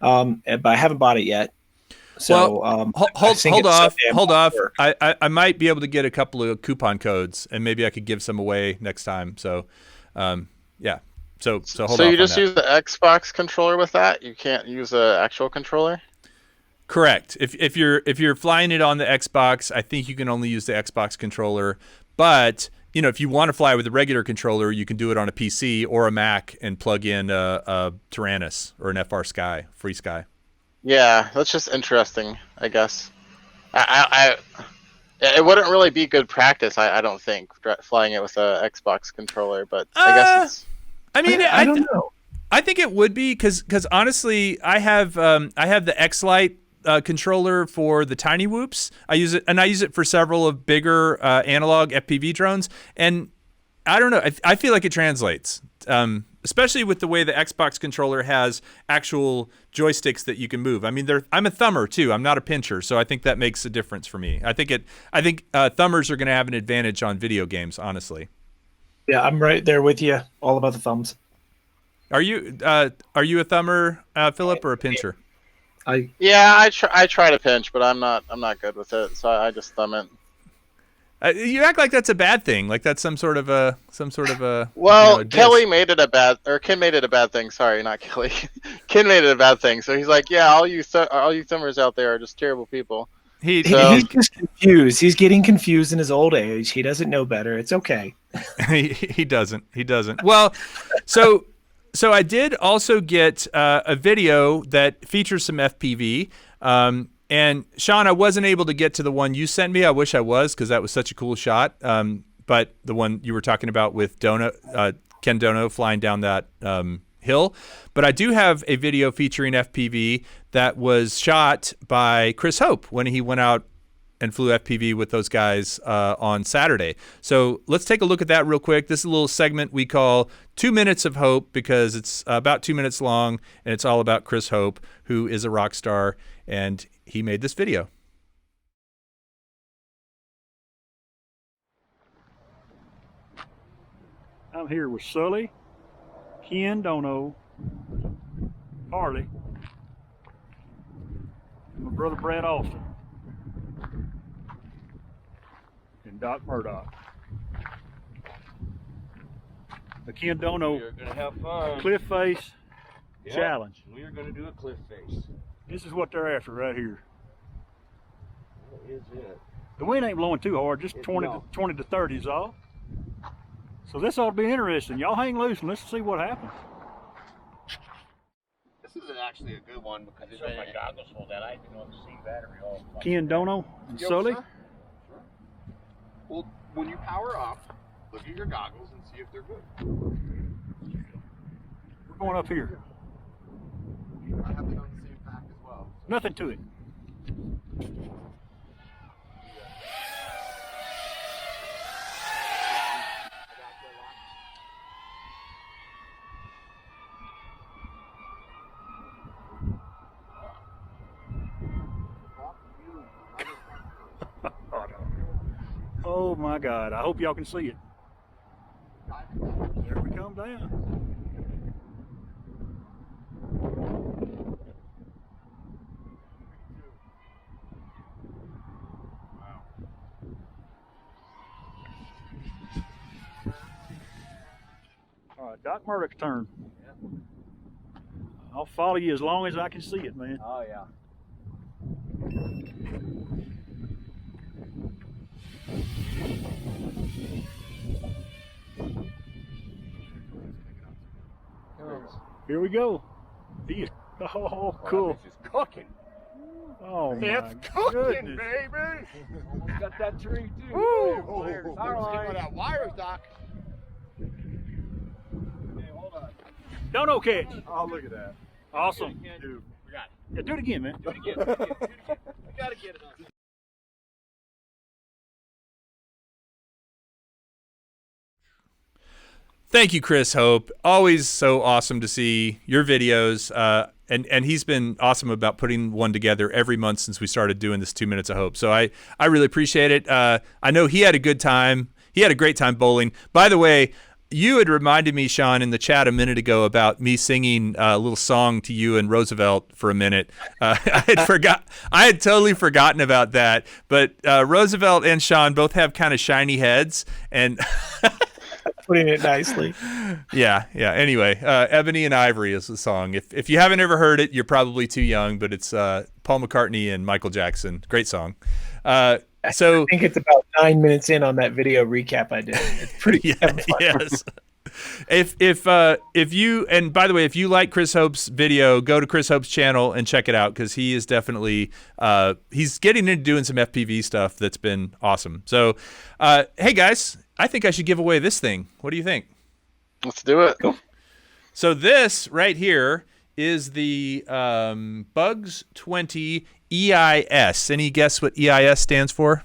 but I haven't bought it yet. So hold off. I might be able to get a couple of coupon codes and maybe I could give some away next time. So, yeah. So hold off. So you just use the Xbox controller with that? You can't use an actual controller? Correct. If you're flying it on the Xbox, I think you can only use the Xbox controller. But if you want to fly with a regular controller, you can do it on a PC or a Mac and plug in a Tyrannus or an FR Sky, Free Sky. Yeah, that's just interesting, I guess. It wouldn't really be good practice, I don't think, flying it with a Xbox controller. But I guess it's. I mean, I don't know. I think it would be because honestly, I have the X-Lite controller for the tiny whoops. I use it for several of bigger analog FPV drones, and I don't know. I feel like it translates, especially with the way the Xbox controller has actual joysticks that you can move. I mean, I'm a thumber too. I'm not a pincher, so I think that makes a difference for me. I think thumbers are going to have an advantage on video games, honestly. Yeah, I'm right there with you. All about the thumbs. Are you a thumber, Philip, or a pincher? I try to pinch, but I'm not good with it, so I just thumb it. You act like that's a bad thing, like that's some sort of a. Well, Kelly made it a bad, or Ken made it a bad thing. Sorry, not Kelly. Ken made it a bad thing. So he's like, yeah, all you thumbers out there are just terrible people. He's just confused. He's getting confused in his old age. He doesn't know better. It's okay. He doesn't. Well, so I did also get a video that features some FPV. And Sean, I wasn't able to get to the one you sent me. I wish I was because that was such a cool shot. But the one you were talking about with Ken Dono flying down that hill. But I do have a video featuring FPV that was shot by Chris Hope when he went out and flew FPV with those guys on Saturday. So let's take a look at that real quick. This is a little segment we call 2 Minutes of Hope because it's about 2 minutes long, and it's all about Chris Hope, who is a rock star, and he made this video. I'm here with Sully, Ken Dono, Harley, my brother Brad Austin, and Doc Murdoch. The Ken Dono You're gonna have fun. Cliff Face Yep. Challenge. We are gonna do a cliff face. This is what they're after right here. What is it? The wind ain't blowing too hard, just 20 to 30 is all. So this ought to be interesting. Y'all hang loose and let's see what happens. This is actually a good one because it's my goggles hold that. I didn't know the same battery all. Ken Dono and Sully. Sure. Well, when you power off, look at your goggles and see if they're good. We're going up here. I have to know the same fact as well. Nothing to it. Oh my God, I hope y'all can see it. There we come down. All right, Doc Murdoch's turn. I'll follow you as long as I can see it, man. Oh yeah. Here we go. He is, oh, cool. This is cooking. Oh, my It's cooking, goodness. baby. Almost got that tree too. Woo! All Let's get right. that wires, Doc. Dono catch. Oh, look at that. Awesome. Dude, we got it. Yeah, do it again, man. Do it again. We gotta get it on. Thank you, Chris Hope. Always so awesome to see your videos. And he's been awesome about putting one together every month since we started doing this 2 Minutes of Hope. So I really appreciate it. I know he had a good time. He had a great time bowling. By the way, you had reminded me, Sean, in the chat a minute ago about me singing a little song to you and Roosevelt for a minute. I had totally forgotten about that. But Roosevelt and Sean both have kind of shiny heads, and Putting it nicely. yeah. Anyway, Ebony and Ivory is the song. If you haven't ever heard it, you're probably too young, but it's Paul McCartney and Michael Jackson. Great song. So I think it's about 9 minutes in on that video recap I did. It's pretty fun. yes. If you, and by the way, if you like Chris Hope's video, go to Chris Hope's channel and check it out, because he is definitely he's getting into doing some FPV stuff that's been awesome. So hey guys, I think I should give away this thing. What do you think? Let's do it. Cool. So this right here is the Bugs 20 EIS. Any guess what EIS stands for?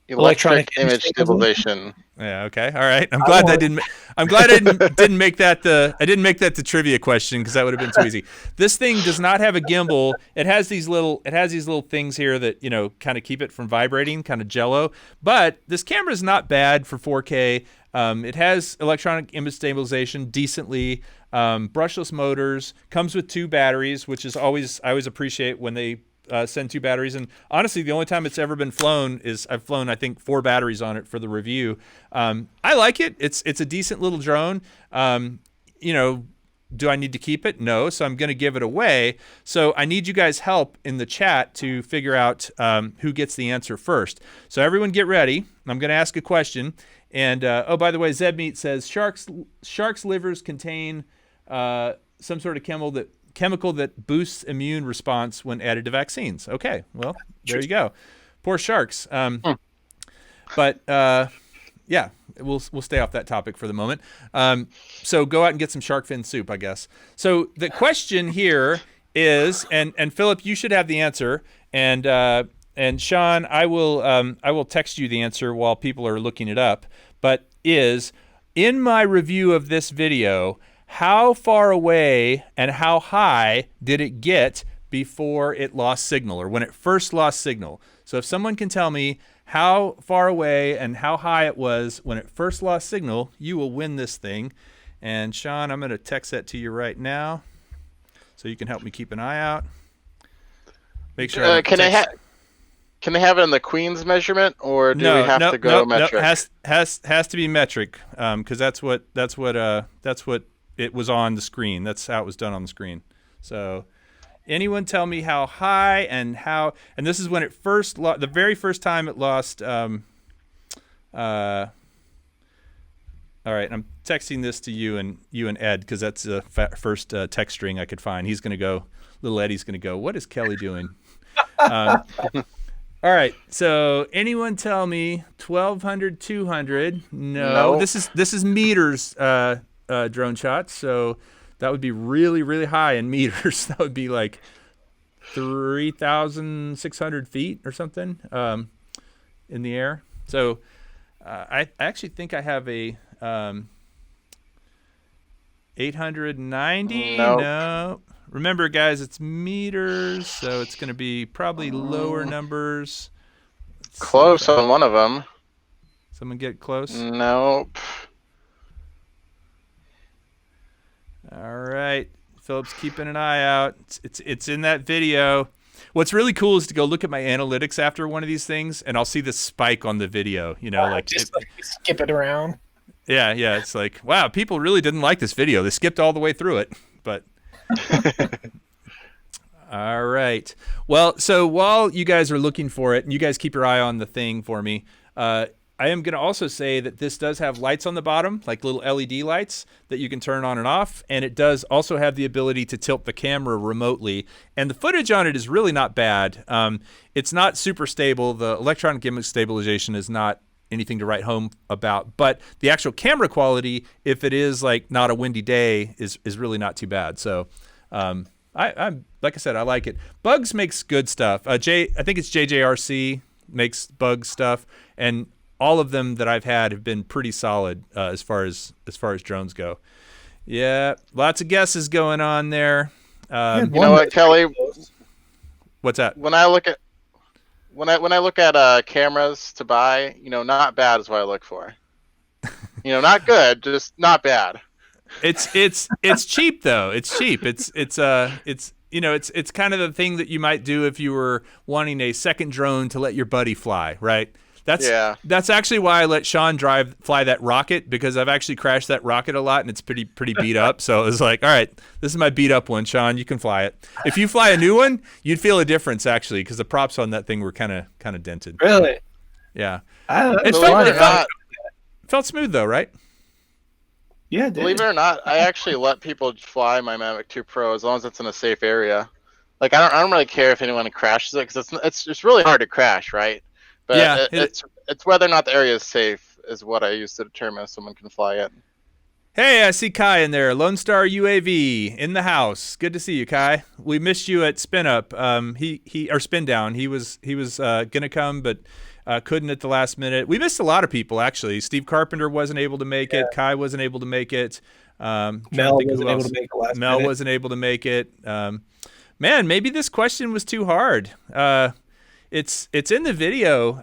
Electronic Electronic image stabilization. stabilization. Yeah. Okay. All right. I'm glad I didn't make that the trivia question, because that would have been too easy. This thing does not have a gimbal. It has these little things here that, you know, kind of keep it from vibrating, kind of jello. But this camera is not bad for 4K. It has electronic image stabilization decently. Brushless motors. Comes with 2 batteries, which is I always appreciate when they send 2 batteries. And honestly, the only time it's ever been flown is I've flown, I think, 4 batteries on it for the review. I like it. It's a decent little drone. You know, do I need to keep it? No. So I'm going to give it away. So I need you guys' help in the chat to figure out who gets the answer first. So everyone get ready. I'm going to ask a question. And oh, by the way, Zebmeat says sharks' livers contain some sort of chemical that boosts immune response when added to vaccines. Okay, well, there you go. Poor sharks. But yeah, we'll stay off that topic for the moment. So go out and get some shark fin soup, I guess. So the question here is, and Philip, you should have the answer, and Sean, I will text you the answer while people are looking it up. But is, in my review of this video, how far away and how high did it get before it lost signal, or when it first lost signal? So if someone can tell me how far away and how high it was when it first lost signal, you will win this thing. And Sean, I'm going to text that to you right now so you can help me keep an eye out. Make sure. I'm Can they have it in the Queen's measurement, or do we have to go metric? No, has to be metric, because that's what it was on the screen. That's how it was done on the screen. So, anyone tell me how high and how? And this is when it first the very first time it lost. All right, I'm texting this to you and Ed, because that's the first text string I could find. He's gonna go. Little Eddie's gonna go. What is Kelly doing? All right, so anyone tell me 1,200, 200? No. This is meters drone shots, so that would be really, really high in meters. That would be like 3,600 feet or something in the air. So I actually think I have a 890. No. Remember, guys, it's meters, so it's going to be probably lower numbers. Close on one of them. Someone get close? Nope. All right. Philip's keeping an eye out. It's in that video. What's really cool is to go look at my analytics after one of these things, and I'll see the spike on the video. You know, like skip it around. Yeah. It's like, wow, people really didn't like this video. They skipped all the way through it, but. All right. Well, so while you guys are looking for it, and you guys keep your eye on the thing for me, I am going to also say that this does have lights on the bottom, like little LED lights that you can turn on and off, and it does also have the ability to tilt the camera remotely, and the footage on it is really not bad. It's not super stable. The electronic image stabilization is not anything to write home about, but the actual camera quality, if it is like not a windy day, is really not too bad. So I'm like I said, I like it. Bugs makes good stuff. I think it's JJRC makes bug stuff, and all of them that I've had have been pretty solid as far as drones go. Yeah, lots of guesses going on there. You know what, Kelly? What's that? When I look at cameras to buy, not bad is what I look for. Not good, just not bad. It's cheap though. It's cheap. It's kind of the thing that you might do if you were wanting a second drone to let your buddy fly, right? That's actually why I let Sean fly that rocket, because I've actually crashed that rocket a lot and it's pretty beat up. So it was like, all right, this is my beat up one, Sean. You can fly it. If you fly a new one, you'd feel a difference actually, because the props on that thing were kind of dented. Really? Yeah. It felt smooth though, right? Yeah. Believe it or not, I actually let people fly my Mavic 2 Pro as long as it's in a safe area. Like I don't really care if anyone crashes it, because it's really hard to crash, right? But yeah, it's whether or not the area is safe is what I use to determine if someone can fly it. Hey, I see Kai in there. Lone Star UAV in the house. Good to see you, Kai. We missed you at SpinUp. Or SpinDown. He was gonna come, but couldn't at the last minute. We missed a lot of people actually. Steve Carpenter wasn't able to make it. Kai wasn't able to make it. Mel wasn't able to make it last Mel minute. wasn't able to make it. Man, maybe this question was too hard. It's in the video.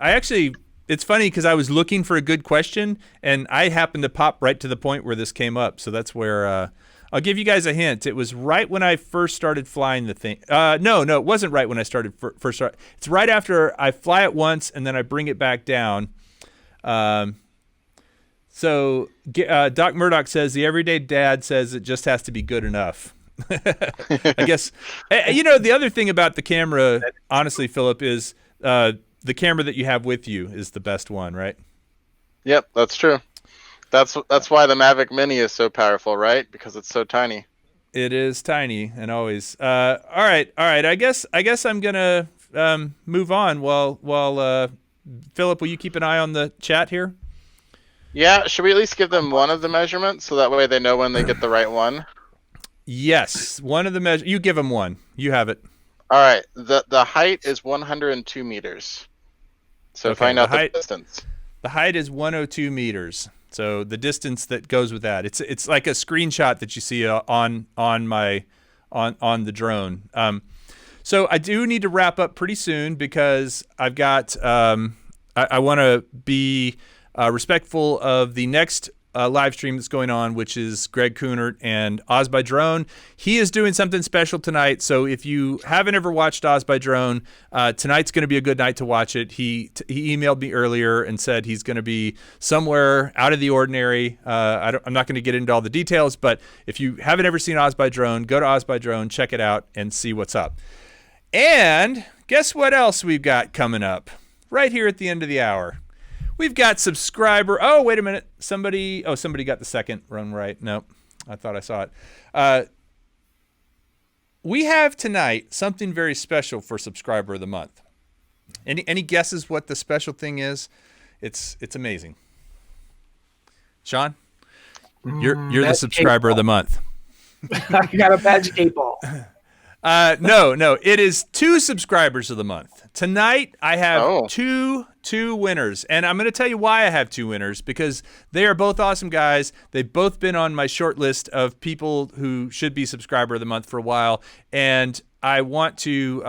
It's funny because I was looking for a good question and I happened to pop right to the point where this came up. So that's where I'll give you guys a hint. It was right when I first started flying the thing. No, it wasn't right when I started first. It's right after I fly it once and then I bring it back down. So Doc Murdoch says the everyday dad says it just has to be good enough. I guess the other thing about the camera, honestly, Philip, is the camera that you have with you is the best one, right? Yep, that's true. That's why the Mavic Mini is so powerful, right? Because it's so tiny. It is tiny and always. All right. I guess I'm gonna move on. While Philip, will you keep an eye on the chat here? Yeah. Should we at least give them one of the measurements so that way they know when they get the right one? Yes, one of the measures. You give them one. You have it. All right. The height is 102 meters. So Okay, find out the distance. The height is 102 meters. So the distance that goes with that, it's like a screenshot that you see on the drone. So I do need to wrap up pretty soon because I've got I want to be respectful of the next live stream that's going on, which is Greg Coonert and Oz by Drone. He is doing something special tonight. So if you haven't ever watched Oz by Drone, tonight's going to be a good night to watch it. He emailed me earlier and said he's going to be somewhere out of the ordinary. I'm not going to get into all the details, but if you haven't ever seen Oz by Drone, go to Oz by Drone, check it out, and see what's up. And guess what else we've got coming up right here at the end of the hour? We've got subscriber. Oh, wait a minute. Somebody got the second run right. Nope. I thought I saw it. We have tonight something very special for subscriber of the month. Any guesses what the special thing is? It's amazing. Sean, you're the subscriber of the month. I got a magic 8-ball. No. It is 2 subscribers of the month. Tonight, I have two winners. And I'm going to tell you why I have 2 winners, because they are both awesome guys. They've both been on my short list of people who should be subscriber of the month for a while. And I want to,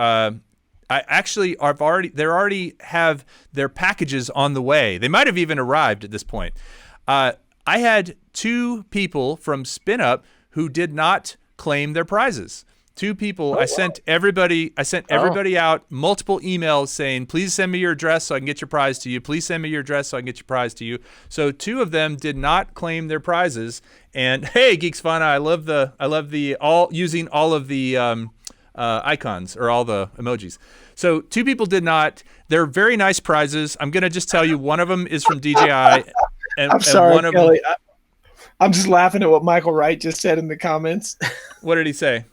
they already have their packages on the way. They might have even arrived at this point. I had 2 people from SpinUp who did not claim their prizes. 2 people. I sent everybody out multiple emails saying, please send me your address so I can get your prize to you. Please send me your address so I can get your prize to you. So 2 of them did not claim their prizes. And hey, Geeks Fun, I love using all of the icons or all the emojis. So 2 people did not. They're very nice prizes. I'm gonna just tell you, one of them is from DJI. And I'm sorry, one of Kelly. I'm just laughing at what Michael Wright just said in the comments. What did he say?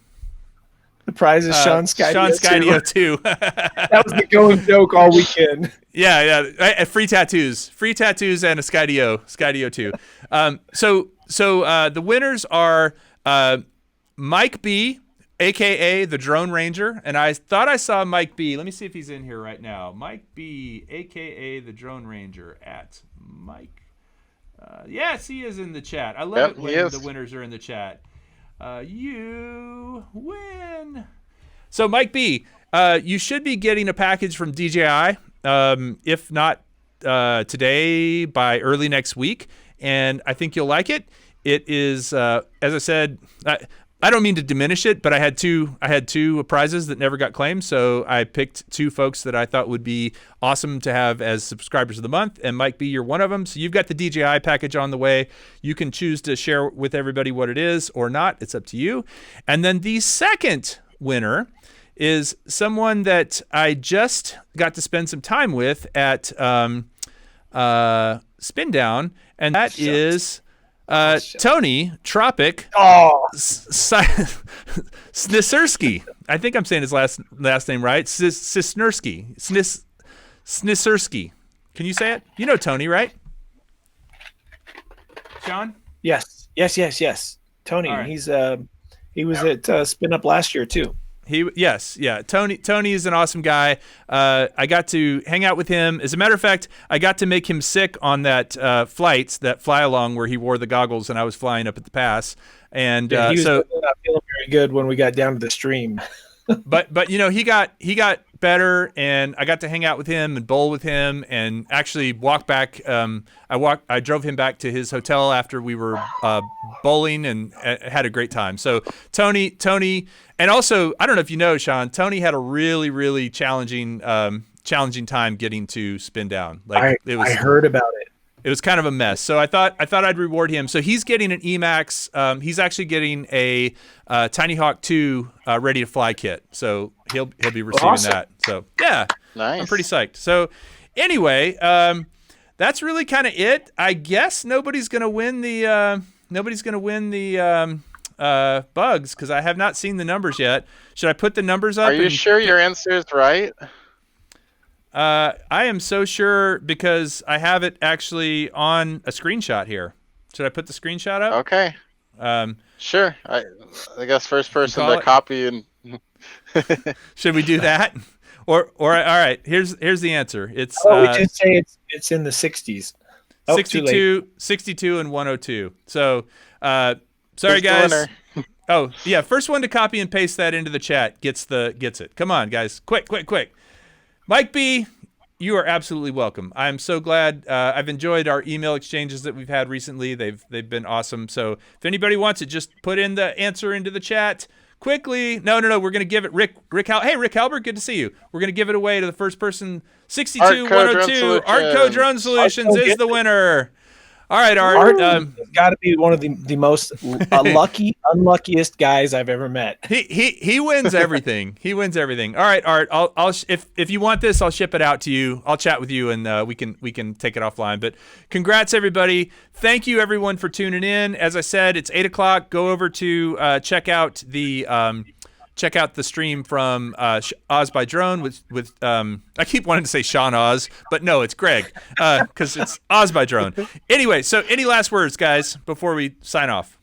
The prize is Sean Skydio. Sean Skydio too. That was the going joke all weekend. Yeah. Free tattoos and a Skydio too. So the winners are Mike B, aka the Drone Ranger, and I thought I saw Mike B. Let me see if he's in here right now. Mike B, aka the Drone Ranger at Mike. Yes, he is in the chat. I love it when the winners are in the chat. You win. So Mike B, you should be getting a package from DJI, if not today, by early next week, and I think you'll like it. It is, as I said, I don't mean to diminish it, but I had two prizes that never got claimed, so I picked 2 folks that I thought would be awesome to have as subscribers of the month, and Mike B, you're one of them. So you've got the DJI package on the way. You can choose to share with everybody what it is or not. It's up to you. And then the second winner is someone that I just got to spend some time with at SpinDown, and that is Tony Tropic Snisersky. I think I'm saying his last name right. Snisersky. Snisersky. Can you say it? You know Tony, right? Sean? Yes. Tony. Right. He was at SpinUp last year too. Tony is an awesome guy. I got to hang out with him. As a matter of fact, I got to make him sick on that that fly along where he wore the goggles and I was flying up at the pass. And he was not feeling very good when we got down to the stream. but you know, he got better, and I got to hang out with him and bowl with him and actually walk back. I drove him back to his hotel after we were bowling and had a great time. So Tony, and also, I don't know if you know, Sean, Tony had a really, really challenging time getting to SpinDown. I heard about it. It was kind of a mess. So I thought I'd reward him. So he's getting an Emax. He's actually getting a Tiny Hawk 2 ready to fly kit. So he'll be receiving that. So yeah, nice. I'm pretty psyched. So anyway, that's really kind of it. I guess nobody's gonna win the bugs because I have not seen the numbers yet. Should I put the numbers up? Are you sure your answer is right? I am so sure because I have it actually on a screenshot here. Should I put the screenshot up? Okay. Sure. I guess first person to copy and. Should we do that? Or all right. Here's the answer. It's. We just say it's in the 60s. 62 and 102. So, sorry guys. Oh yeah, first one to copy and paste that into the chat gets it. Come on, guys, quick. Mike B, You are absolutely welcome. I'm so glad. I've enjoyed our email exchanges that we've had recently. They've been awesome. So if anybody wants it, just put in the answer into the chat quickly. No. We're gonna give it Rick. Hey, Rick Halbert, good to see you. We're gonna give it away to the first person. 62102. Artco Drone Solutions is the winner. All right, Art. Art has got to be one of the most unluckiest guys I've ever met. He wins everything. He wins everything. All right, Art. I'll if you want this, I'll ship it out to you. I'll chat with you, and we can take it offline. But congrats, everybody. Thank you, everyone, for tuning in. As I said, it's 8:00. Go over to check out the stream from Oz by Drone with I keep wanting to say Sean Oz, but no, it's Greg because it's Oz by Drone. Anyway, so any last words, guys, before we sign off?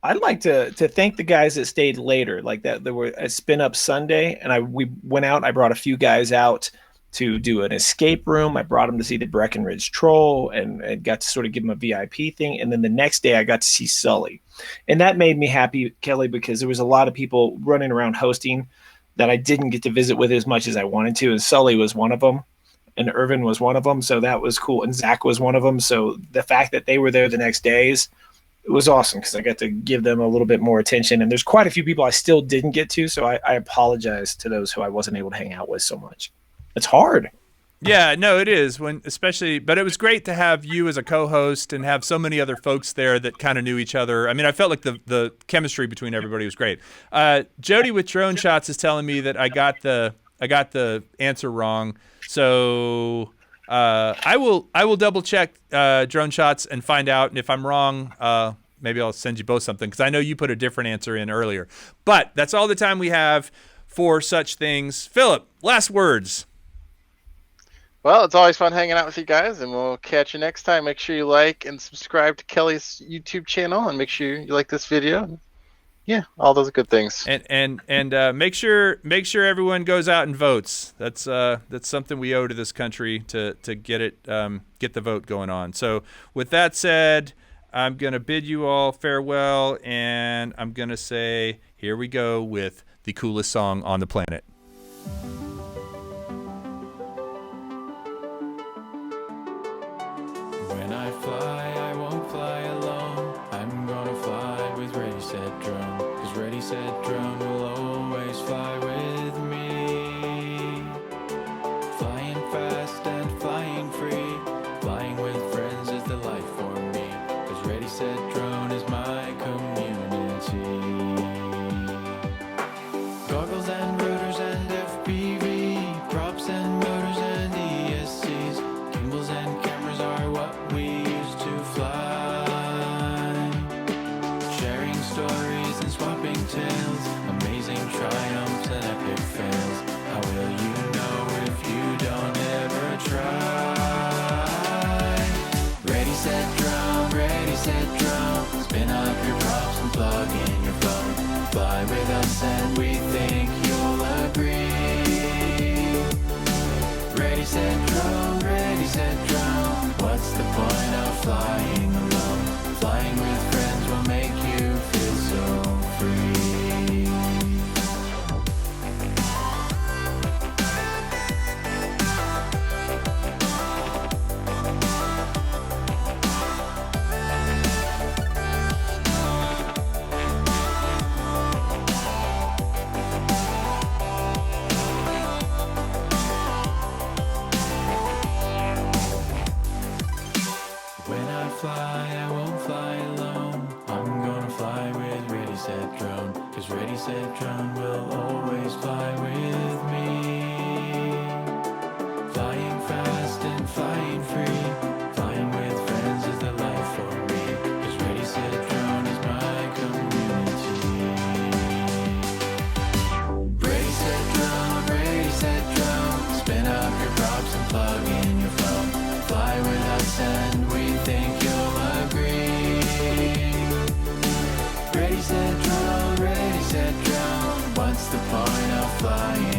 I'd like to thank the guys that stayed later, like that. There were a SpinUp Sunday, and we went out. I brought a few guys out to do an escape room. I brought them to see the Breckenridge Troll and got to sort of give them a VIP thing. And then the next day I got to see Sully. And that made me happy, Kelly, because there was a lot of people running around hosting that I didn't get to visit with as much as I wanted to. And Sully was one of them. And Irvin was one of them. So that was cool. And Zach was one of them. So the fact that they were there the next days, it was awesome because I got to give them a little bit more attention. And there's quite a few people I still didn't get to. So I apologize to those who I wasn't able to hang out with so much. It's hard. Yeah, no, it is but it was great to have you as a co-host and have so many other folks there that kind of knew each other. I mean, I felt like the chemistry between everybody was great. Jody with Drone Shots is telling me that I got the answer wrong. So I will double check Drone Shots and find out. And if I'm wrong, maybe I'll send you both something because I know you put a different answer in earlier. But that's all the time we have for such things. Philip, last words. Well, it's always fun hanging out with you guys, and we'll catch you next time. Make sure you like and subscribe to Kelly's YouTube channel, and make sure you like this video. Yeah, all those good things. And make sure everyone goes out and votes. That's something we owe to this country to get the vote going on. So with that said, I'm gonna bid you all farewell, and I'm gonna say here we go with the coolest song on the planet. When I fly, I won't fly alone. I'm gonna fly with Ready, Set, Drone. 'Cause Ready, Set, Drone will always fly with me. Flying fast and flying free. Flying with friends is the life for me. 'Cause Ready, Set, Drone is my community. Goggles and rotors and FPV. Props and motors and ESCs. Gimbals and cameras are what we used to fly. Sharing stories and swapping tales. Amazing triumphs and epic fails. How will you know if you don't ever try? Ready, set, drone. Ready, set, drone. Spin up your props and plug in your phone. Fly with us and we think you'll agree. Ready, set, drone. Ready, set, drone. What's the point of flying alone? Flying with friends will make you feel so free. When I fly, I won't fly alone. I'm gonna fly with Ready, Set, Drone. 'Cause Ready, Set, Drone will always fly with me. Flying fast and flying free. Flying with friends is the life for me. 'Cause Ready, Set, Drone is my community. Ready, Set, Drone. Ready, Set, Drone. Spin up your props and plug in your phone. Fly with us and we think you'll agree. Ready, set, drone. Ready, set, drone. What's the point of flying